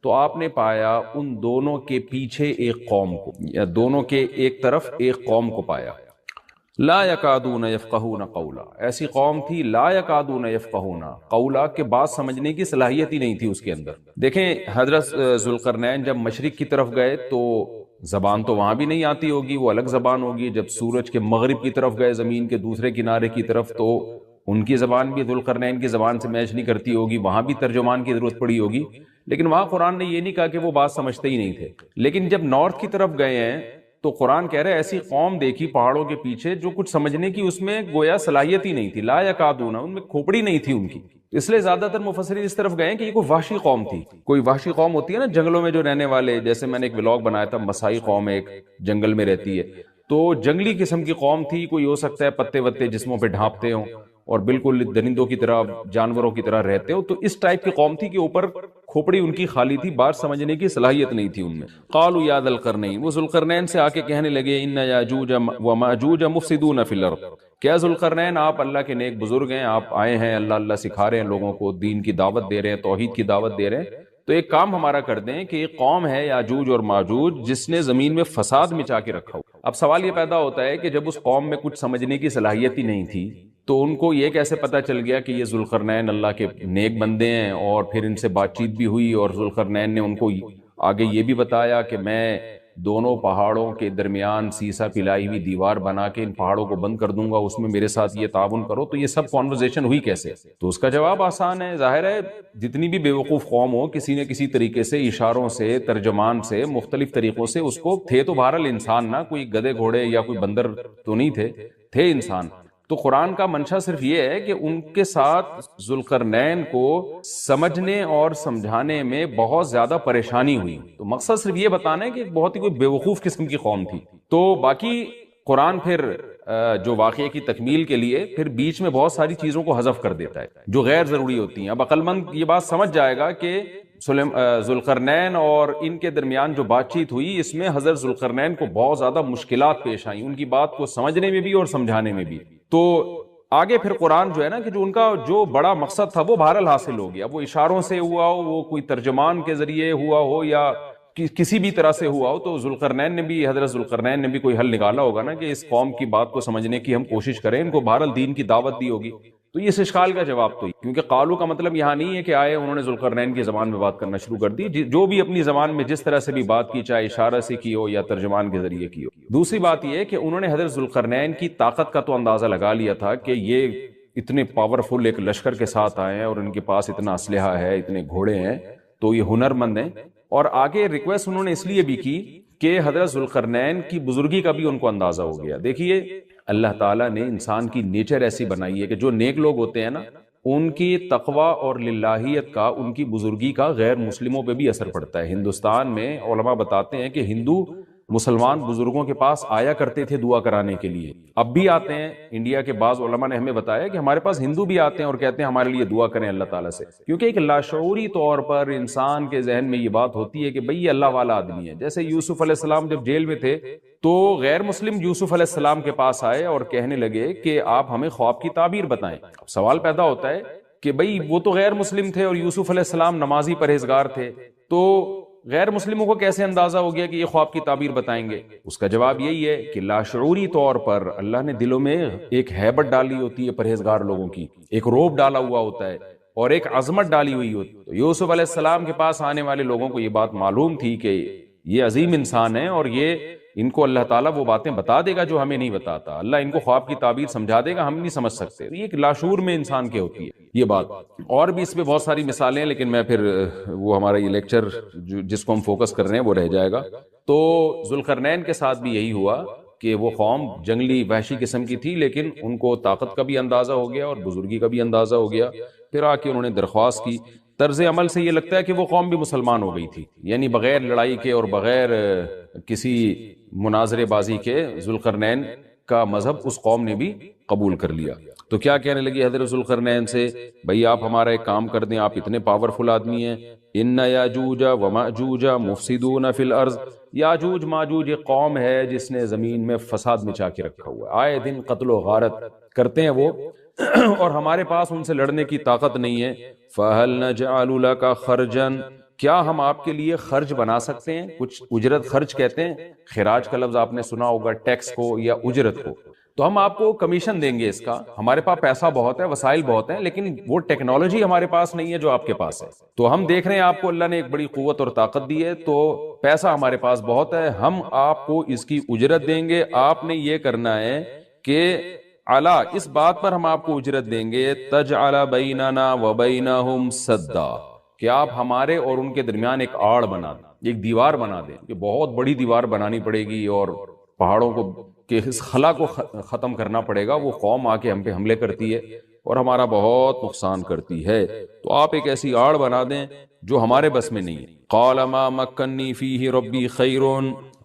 تو آپ نے پایا ان دونوں کے پیچھے ایک قوم کو، یا دونوں کے ایک طرف ایک قوم کو پایا۔ لا یکادون یفقہون قولا، ایسی قوم تھی لا یکادون یفقہون قولا، کہ بات سمجھنے کی صلاحیت ہی نہیں تھی اس کے اندر۔ دیکھیں حضرت ذوالقرنین جب مشرق کی طرف گئے تو زبان تو وہاں بھی نہیں آتی ہوگی، وہ الگ زبان ہوگی۔ جب سورج کے مغرب کی طرف گئے زمین کے دوسرے کنارے کی طرف، تو ان کی زبان بھی ذوالقرنین کی زبان سے میچ نہیں کرتی ہوگی، وہاں بھی ترجمان کی ضرورت پڑی ہوگی، لیکن وہاں قرآن نے یہ نہیں کہا کہ وہ بات سمجھتے ہی نہیں تھے۔ لیکن جب نارتھ کی طرف گئے ہیں تو قرآن کہہ رہے ایسی قوم دیکھی پہاڑوں کے پیچھے جو کچھ سمجھنے کی اس میں گویا صلاحیت ہی نہیں تھی، لا یکادون، ان میں کھوپڑی نہیں تھی ان کی۔ اس لیے زیادہ تر مفسرین اس طرف گئے کہ یہ کوئی وحشی قوم تھی۔ کوئی وحشی قوم ہوتی ہے نا جنگلوں میں جو رہنے والے، جیسے میں نے ایک ولاگ بنایا تھا، مسائی قوم ایک جنگل میں رہتی ہے، تو جنگلی قسم کی قوم تھی۔ کوئی ہو سکتا ہے پتے وتے جسموں پہ ڈھانپتے ہوں اور بالکل درندوں کی طرح جانوروں کی طرح رہتے ہو، تو اس ٹائپ کی قوم تھی کہ اوپر کھوپڑی ان کی خالی تھی، بات سمجھنے کی صلاحیت نہیں تھی ان میں۔ قالوا یا ذا القرنین، وہ ذوالقرنین سے آ کے کہنے لگے ان یاجوج و ماجوج مفسدون فی الارض، کیا ذوالقرنین آپ اللہ کے نیک بزرگ ہیں، آپ آئے ہیں اللہ اللہ سکھا رہے ہیں لوگوں کو، دین کی دعوت دے رہے ہیں، توحید کی دعوت دے رہے ہیں، تو ایک کام ہمارا کر دیں کہ ایک قوم ہے یاجوج اور ماجوج جس نے زمین میں فساد مچا کے رکھا ہو۔ اب سوال یہ پیدا ہوتا ہے کہ جب اس قوم میں کچھ سمجھنے کی صلاحیت ہی نہیں تھی تو ان کو یہ کیسے پتا چل گیا کہ یہ ذوالقرنین اللہ کے نیک بندے ہیں، اور پھر ان سے بات چیت بھی ہوئی اور ذوالقرنین نے ان کو آگے یہ بھی بتایا کہ میں دونوں پہاڑوں کے درمیان سیسا پلائی ہوئی دیوار بنا کے ان پہاڑوں کو بند کر دوں گا، اس میں میرے ساتھ یہ تعاون کرو، تو یہ سب کانورزیشن ہوئی کیسے؟ تو اس کا جواب آسان ہے، ظاہر ہے جتنی بھی بیوقوف قوم ہو کسی نہ کسی طریقے سے اشاروں سے، ترجمان سے، مختلف طریقوں سے اس کو، تھے تو بہرحال انسان نا، کوئی گدھے گھوڑے یا کوئی بندر تو نہیں تھے انسان۔ تو قرآن کا منشا صرف یہ ہے کہ ان کے ساتھ ذوالقرنین کو سمجھنے اور سمجھانے میں بہت زیادہ پریشانی ہوئی، تو مقصد صرف یہ بتانا ہے کہ بہت ہی کوئی بیوقوف قسم کی قوم تھی۔ تو باقی قرآن پھر جو واقعے کی تکمیل کے لیے پھر بیچ میں بہت ساری چیزوں کو حذف کر دیتا ہے جو غیر ضروری ہوتی ہیں۔ اب عقل مند یہ بات سمجھ جائے گا کہ ذوالقرنین اور ان کے درمیان جو بات چیت ہوئی، اس میں حضرت ذوالقرنین کو بہت زیادہ مشکلات پیش آئیں، ان کی بات کو سمجھنے میں بھی اور سمجھانے میں بھی۔ تو آگے پھر قرآن جو ہے نا کہ جو ان کا جو بڑا مقصد تھا وہ بہرحال حاصل ہو گیا، وہ اشاروں سے ہوا ہو، وہ کوئی ترجمان کے ذریعے ہوا ہو یا کسی بھی طرح سے ہوا ہو، تو حضرت ذوالقرنین نے بھی کوئی حل نکالا ہوگا نا کہ اس قوم کی بات کو سمجھنے کی ہم کوشش کریں، ان کو بہرحال دین کی دعوت دی ہوگی۔ تو یہ اس اشکال کا جواب تو، کیونکہ قالو کا مطلب یہاں نہیں ہے کہ آئے انہوں نے ذوالقرنین کی زبان میں بات کرنا شروع کر دی، جو بھی اپنی زبان میں جس طرح سے بھی بات کی، چاہے اشارہ سے کی ہو یا ترجمان کے ذریعے کی ہو۔ دوسری بات یہ ہے کہ انہوں نے حضرت ذوالقرنین کی طاقت کا تو اندازہ لگا لیا تھا کہ یہ اتنے پاورفل ایک لشکر کے ساتھ آئے ہیں اور ان کے پاس اتنا اسلحہ ہے، اتنے گھوڑے ہیں، تو یہ ہنر مند ہیں۔ اور آگے ریکویسٹ انہوں نے اس لیے بھی کی کہ حضرت ذوالقرنین کی بزرگی کا بھی ان کو اندازہ ہو گیا۔ دیکھیے اللہ تعالیٰ نے انسان کی نیچر ایسی بنائی ہے کہ جو نیک لوگ ہوتے ہیں نا، ان کی تقوی اور للہیت کا، ان کی بزرگی کا غیر مسلموں پہ بھی اثر پڑتا ہے۔ ہندوستان میں علماء بتاتے ہیں کہ ہندو مسلمان بزرگوں کے پاس آیا کرتے تھے دعا کرانے کے لیے، اب بھی آتے ہیں۔ انڈیا کے بعض علماء نے ہمیں بتایا کہ ہمارے پاس ہندو بھی آتے ہیں اور کہتے ہیں ہمارے لیے دعا کریں اللہ تعالیٰ سے، کیونکہ ایک لاشعوری طور پر انسان کے ذہن میں یہ بات ہوتی ہے کہ بھئی یہ اللہ والا آدمی ہے۔ جیسے یوسف علیہ السلام جب جیل میں تھے تو غیر مسلم یوسف علیہ السلام کے پاس آئے اور کہنے لگے کہ آپ ہمیں خواب کی تعبیر بتائیں۔ اب سوال پیدا ہوتا ہے کہ بھئی وہ تو غیر مسلم تھے اور یوسف علیہ السلام نمازی پرہیزگار تھے، تو غیر مسلموں کو کیسے اندازہ ہو گیا کہ یہ خواب کی تعبیر بتائیں گے؟ اس کا جواب یہی ہے کہ لاشعوری طور پر اللہ نے دلوں میں ایک ہیبت ڈالی ہوتی ہے پرہیزگار لوگوں کی، ایک روب ڈالا ہوا ہوتا ہے اور ایک عظمت ڈالی ہوئی ہوتی ہے۔ تو یوسف علیہ السلام کے پاس آنے والے لوگوں کو یہ بات معلوم تھی کہ یہ عظیم انسان ہے اور یہ ان کو اللہ تعالیٰ وہ باتیں بتا دے گا جو ہمیں نہیں بتاتا، اللہ ان کو خواب کی تعبیر سمجھا دے گا، ہم نہیں سمجھ سکتے۔ یہ ایک لاشعور میں انسان کے ہوتی ہے یہ بات، اور بھی اس میں بہت ساری مثالیں ہیں، لیکن میں پھر وہ ہمارا یہ لیکچر جس کو ہم فوکس کر رہے ہیں وہ رہ جائے گا۔ تو ذوالقرنین کے ساتھ بھی یہی ہوا کہ وہ قوم جنگلی وحشی قسم کی تھی، لیکن ان کو طاقت کا بھی اندازہ ہو گیا اور بزرگی کا بھی اندازہ ہو گیا۔ پھر آ کے انہوں نے درخواست کی۔ طرز عمل سے یہ لگتا ہے کہ وہ قوم بھی مسلمان ہو گئی تھی، یعنی بغیر لڑائی کے اور بغیر کسی مناظرے بازی کے ذوالقرنین کا مذہب اس قوم نے بھی قبول کر لیا۔ تو کیا کہنے لگی حضرت ذوالقرنین سے؟ بھئی آپ ہمارا ایک کام کر دیں، آپ اتنے پاورفل آدمی ہیں، ان یاجوج و ماجوج مفسدون فی الارض، یاجوج ماجوج ایک قوم ہے جس نے زمین میں فساد مچا کے رکھا ہوا ہے، آئے دن قتل و غارت کرتے ہیں وہ، اور ہمارے پاس ان سے لڑنے کی طاقت نہیں ہے۔ فَهَلْ نَجْعَلُ لَكَ خَرْجًا، کیا ہم آپ کے لیے خرچ بنا سکتے ہیں؟ کچھ اجرت، خرچ کہتے ہیں خراج کا لفظ آپ نے سنا ہوگا، ٹیکس کو یا اجرت کو، تو ہم آپ کو کمیشن دیں گے اس کا، ہمارے پاس پیسہ بہت ہے، وسائل بہت ہیں، لیکن وہ ٹیکنالوجی ہمارے پاس نہیں ہے جو آپ کے پاس ہے۔ تو ہم دیکھ رہے ہیں آپ کو اللہ نے ایک بڑی قوت اور طاقت دی ہے، تو پیسہ ہمارے پاس بہت ہے، ہم آپ کو اس کی اجرت دیں گے۔ آپ نے یہ کرنا ہے کہ علا، اس بات پر ہم آپ کو اجرت دیں گے، تجعل بیننا وبینہم سدا، کہ آپ ہمارے اور ان کے درمیان ایک آڑ بنا دیں، ایک دیوار بنا دیں، کہ بہت بڑی دیوار بنانی پڑے گی اور پہاڑوں کو کہ اس خلا کو ختم کرنا پڑے گا، وہ قوم آ کے ہم پہ حملے کرتی ہے اور ہمارا بہت نقصان کرتی ہے، تو آپ ایک ایسی آڑ بنا دیں جو ہمارے بس میں نہیں ہے۔ قال ما مکنی فیہ ربی خیر،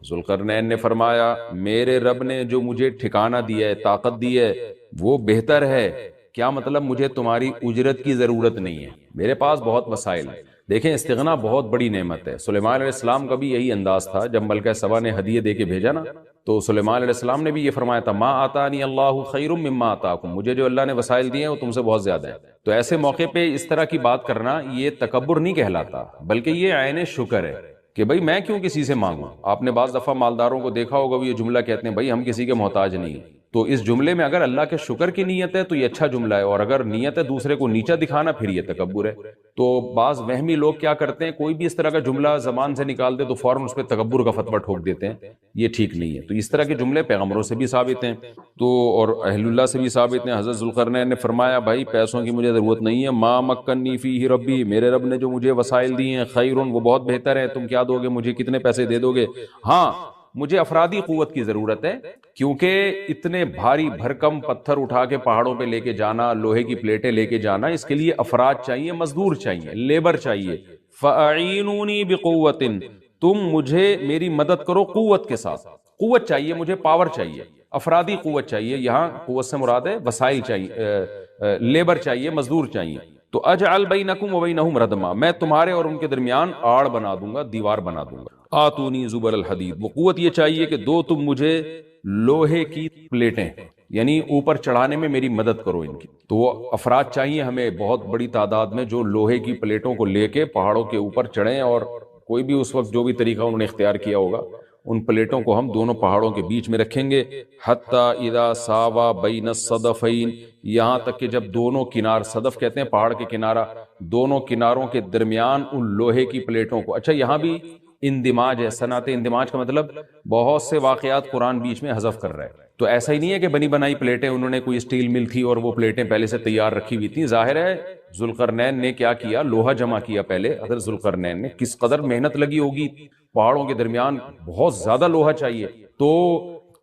ذوالقرنین نے فرمایا میرے رب نے جو مجھے ٹھکانہ دیا ہے، طاقت دی ہے، وہ بہتر ہے۔ کیا مطلب؟ مجھے تمہاری اجرت کی ضرورت نہیں ہے، میرے پاس بہت وسائل ہیں۔ دیکھیں استغنا بہت بڑی نعمت ہے۔ سلیمان علیہ السلام کا بھی یہی انداز تھا، جب ملکہ سبا نے ہدیے دے کے بھیجا نا، تو سلیمان علیہ السلام نے بھی یہ فرمایا تھا، ما آتانی اللہ خیر مما آتاکم، مجھے جو اللہ نے وسائل دیے ہیں وہ تم سے بہت زیادہ ہے۔ تو ایسے موقع پہ اس طرح کی بات کرنا یہ تکبر نہیں کہلاتا، بلکہ یہ عین شکر ہے کہ بھئی میں کیوں کسی سے مانگوں۔ آپ نے بعض دفعہ مالداروں کو دیکھا ہوگا، وہ یہ جملہ کہتے ہیں، بھئی ہم کسی کے محتاج نہیں ہیں، تو اس جملے میں اگر اللہ کے شکر کی نیت ہے تو یہ اچھا جملہ ہے، اور اگر نیت ہے دوسرے کو نیچا دکھانا پھر یہ تکبر ہے۔ تو بعض وہمی لوگ کیا کرتے ہیں، کوئی بھی اس طرح کا جملہ زبان سے نکال دے تو فوراً اس پہ تکبر کا فتویٰ ٹھوک دیتے ہیں، یہ ٹھیک نہیں ہے۔ تو اس طرح کے جملے پیغمبروں سے بھی ثابت ہیں تو اور اہل اللہ سے بھی ثابت ہیں۔ حضرت ذوالقرنین نے فرمایا بھائی پیسوں کی مجھے ضرورت نہیں ہے، ما مکنی فیہ ربی، میرے رب نے جو مجھے وسائل دی ہیں خیرن، وہ بہت بہتر ہے، تم کیا دو گے مجھے، کتنے پیسے دے دو گے؟ ہاں مجھے افرادی قوت کی ضرورت ہے، کیونکہ اتنے بھاری بھرکم پتھر اٹھا کے پہاڑوں پہ لے کے جانا، لوہے کی پلیٹیں لے کے جانا، اس کے لیے افراد چاہیے، مزدور چاہیے، لیبر چاہیے۔ فَأَعِینُونِی بِقُوَّةٍ، تم مجھے میری مدد کرو قوت کے ساتھ، قوت چاہیے مجھے، پاور چاہیے، افرادی قوت چاہیے، یہاں قوت سے مراد ہے وسائل چاہیے، لیبر چاہیے، مزدور چاہیے۔ تو اجعل بینکم وبینہم ردما، میں تمہارے اور ان کے درمیان آڑ بنا دوں گا، دیوار بنا دوں گا۔ آتونی زبر الحدید، وہ قوت یہ چاہیے کہ دو تم مجھے لوہے کی پلیٹیں، یعنی اوپر چڑھانے میں میری مدد کرو ان کی۔ تو وہ افراد چاہیے ہمیں بہت بڑی تعداد میں جو لوہے کی پلیٹوں کو لے کے پہاڑوں کے اوپر چڑھیں، اور کوئی بھی اس وقت جو بھی طریقہ انہوں نے اختیار کیا ہوگا، ان پلیٹوں کو ہم دونوں پہاڑوں کے بیچ میں رکھیں گے، حتی اذا ساوا بین الصدفین، یہاں تک کہ جب دونوں کنار، صدف کہتے ہیں پہاڑ کے کنارہ، دونوں کناروں کے درمیان ان لوہے کی پلیٹوں کو۔ اچھا یہاں بھی اندماج ہے، صنعت اندماج کا مطلب بہت سے واقعات قرآن بیچ میں حذف کر رہا ہے۔ تو ایسا ہی نہیں ہے کہ بنی بنائی پلیٹیں، انہوں نے کوئی اسٹیل مل تھی اور وہ پلیٹیں پہلے سے تیار رکھی ہوئی تھیں۔ ظاہر ہے ذوالقرنین نے کیا کیا، لوہا جمع کیا پہلے، حضرت ذوالقرنین نے، کس قدر محنت لگی ہوگی، پہاڑوں کے درمیان بہت زیادہ لوہا چاہیے، تو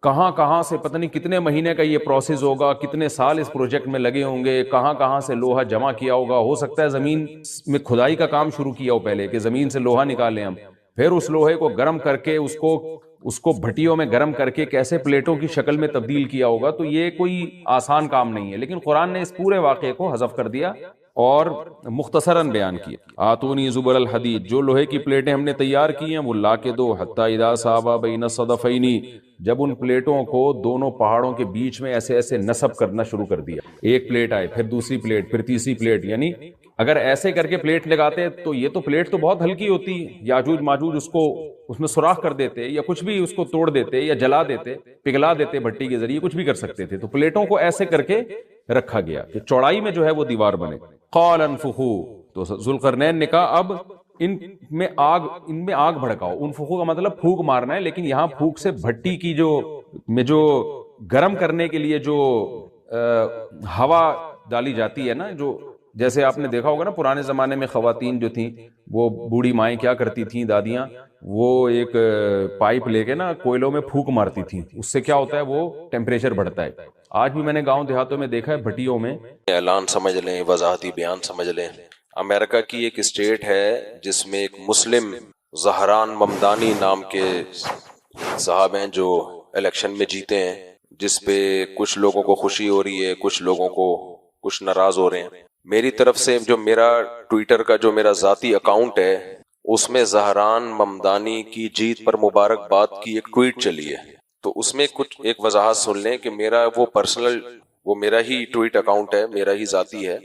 کہاں کہاں سے پتہ نہیں کتنے مہینے کا یہ پروسیس ہوگا، کتنے سال اس پروجیکٹ میں لگے ہوں گے، کہاں کہاں سے لوہا جمع کیا ہوگا، ہو سکتا ہے زمین میں کھدائی کا کام شروع کیا ہو پہلے، کہ زمین سے لوہا نکالیں ہم، پھر اس لوہے کو گرم کر کے اس کو بھٹیوں میں گرم کر کے کیسے پلیٹوں کی شکل میں تبدیل کیا ہوگا۔ تو یہ کوئی آسان کام نہیں ہے، لیکن قرآن نے اس پورے واقعے کو حذف کر دیا اور مختصراً بیان کیا۔ آتونی زبر الحدید، جو لوہے کی پلیٹیں ہم نے تیار کی ہیں وہ لا کے دو، حتی اذا ساوا بین الصدفین، جب ان پلیٹوں کو دونوں پہاڑوں کے بیچ میں ایسے ایسے نصب کرنا شروع کر دیا، ایک پلیٹ آئے، پھر دوسری پلیٹ، پھر تیسری پلیٹ، یعنی اگر ایسے کر کے پلیٹ لگاتے تو یہ تو پلیٹ تو بہت ہلکی ہوتی، یاجوج ماجوج اس میں سوراخ کر دیتے یا کچھ بھی اس کو توڑ دیتے یا جلا دیتے، پگھلا دیتے بھٹی کے ذریعے، کچھ بھی کر سکتے تھے۔ تو پلیٹوں کو ایسے کر کے رکھا گیا کہ چوڑائی میں جو ہے وہ دیوار بنے۔ قال انفخوا، تو ذوالقرنین نے کہا اب ان میں آگ بھڑکاؤ۔ انفخوا کا مطلب پھونک مارنا ہے، لیکن یہاں پھونک سے بھٹی کی جو گرم کرنے کے لیے جو ہوا ڈالی جاتی ہے نا، جو جیسے آپ نے دیکھا ہوگا نا پرانے زمانے میں خواتین جو تھیں، وہ بوڑھی مائیں کیا کرتی تھیں، دادیاں، وہ ایک پائپ لے کے نا کوئلوں میں پھونک مارتی تھیں، اس سے کیا ہوتا ہے وہ ٹیمپریچر بڑھتا ہے۔ آج بھی میں نے گاؤں دیہاتوں میں دیکھا ہے بھٹیوں میں، اعلان سمجھ لیں، وضاحتی بیان سمجھ لیں، امریکہ کی ایک اسٹیٹ ہے جس میں ایک مسلم زہران ممدانی نام کے صاحب ہیں جو الیکشن میں جیتے ہیں، جس پہ کچھ لوگوں کو خوشی ہو رہی ہے، کچھ لوگوں کو کچھ ناراض ہو رہے ہیں۔ میری طرف سے جو میرا ٹویٹر کا جو میرا ذاتی اکاؤنٹ ہے، اس میں زہران ممدانی کی جیت پر مبارکباد کی ایک ٹویٹ چلی ہے، تو اس میں کچھ ایک وضاحت سن لیں کہ میرا وہ میرا ہی ٹویٹ اکاؤنٹ ہے، میرا ہی ذاتی ہے،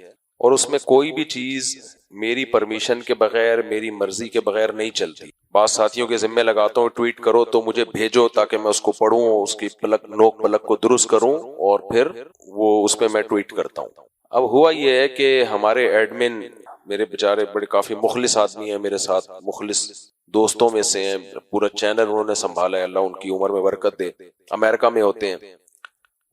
اور اس میں کوئی بھی چیز میری پرمیشن کے بغیر، میری مرضی کے بغیر نہیں چلتی۔ بعض ساتھیوں کے ذمہ لگاتا ہوں ٹویٹ کرو تو مجھے بھیجو تاکہ میں اس کو پڑھوں، اس کی نوک پلک کو درست کروں، اور پھر وہ اس پہ میں ٹویٹ کرتا ہوں۔ اب ہوا یہ ہے کہ ہمارے ایڈمن میرے بیچارے بڑے کافی مخلص آدمی ہیں، میرے ساتھ مخلص دوستوں میں سے ہیں، پورا چینل انہوں نے سنبھالا ہے، اللہ ان کی عمر میں برکت دے، امریکہ میں ہوتے ہیں۔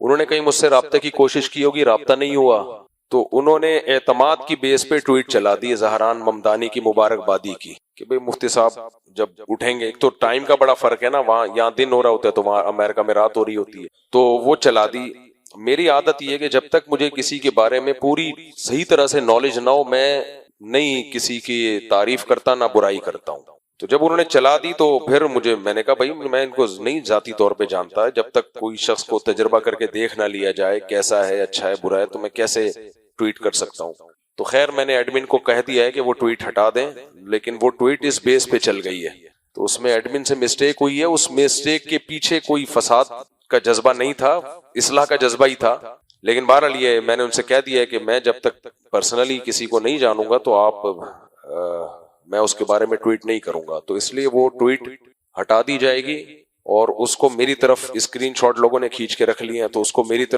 انہوں نے کہیں مجھ سے رابطے کی کوشش کی ہوگی، رابطہ نہیں ہوا، تو انہوں نے اعتماد کی بیس پہ ٹویٹ چلا دی زہران ممدانی کی مبارکبادی کی، کہ بھئی مفتی صاحب جب اٹھیں گے، ایک تو ٹائم کا بڑا فرق ہے نا، وہاں یہاں دن ہو رہا ہوتا ہے تو وہاں امریکہ میں رات ہو رہی ہوتی ہے، تو وہ چلا دی۔ میری عادت یہ ہے کہ جب تک مجھے کسی کے بارے میں پوری صحیح طرح سے نالج نہ ہو، میں نہیں کسی کی تعریف کرتا نہ برائی کرتا ہوں۔ تو جب انہوں نے چلا دی تو پھر میں نے کہا بھائی میں ان کو نہیں ذاتی طور پہ جانتا، جب تک کوئی شخص کو تجربہ کر کے دیکھ نہ لیا جائے کیسا ہے، اچھا ہے برا ہے، تو میں کیسے ٹویٹ کر سکتا ہوں۔ تو خیر میں نے ایڈمن کو کہہ دیا ہے کہ وہ ٹویٹ ہٹا دیں، لیکن وہ ٹویٹ اس بیس پہ چل گئی ہے، تو اس میں ایڈمن سے مسٹیک ہوئی ہے، اس مسٹیک کے پیچھے کوئی فساد کا جذبہ نہیں تھا، اصلاح کا جذبہ ہی تھا، لیکن بہرحال یہ میں نے ان سے کہہ دیا ہے کہ میں جب تک پرسنلی کسی کو نہیں جانوں گا تو میں اس کے بارے میں ٹویٹ نہیں کروں گا، تو اس لیے وہ ٹویٹ ہٹا دی جائے گی، اور اس کو میری طرف اسکرین شاٹ لوگوں نے کھینچ کے رکھ لیے ہیں, تو اس کو میری طرف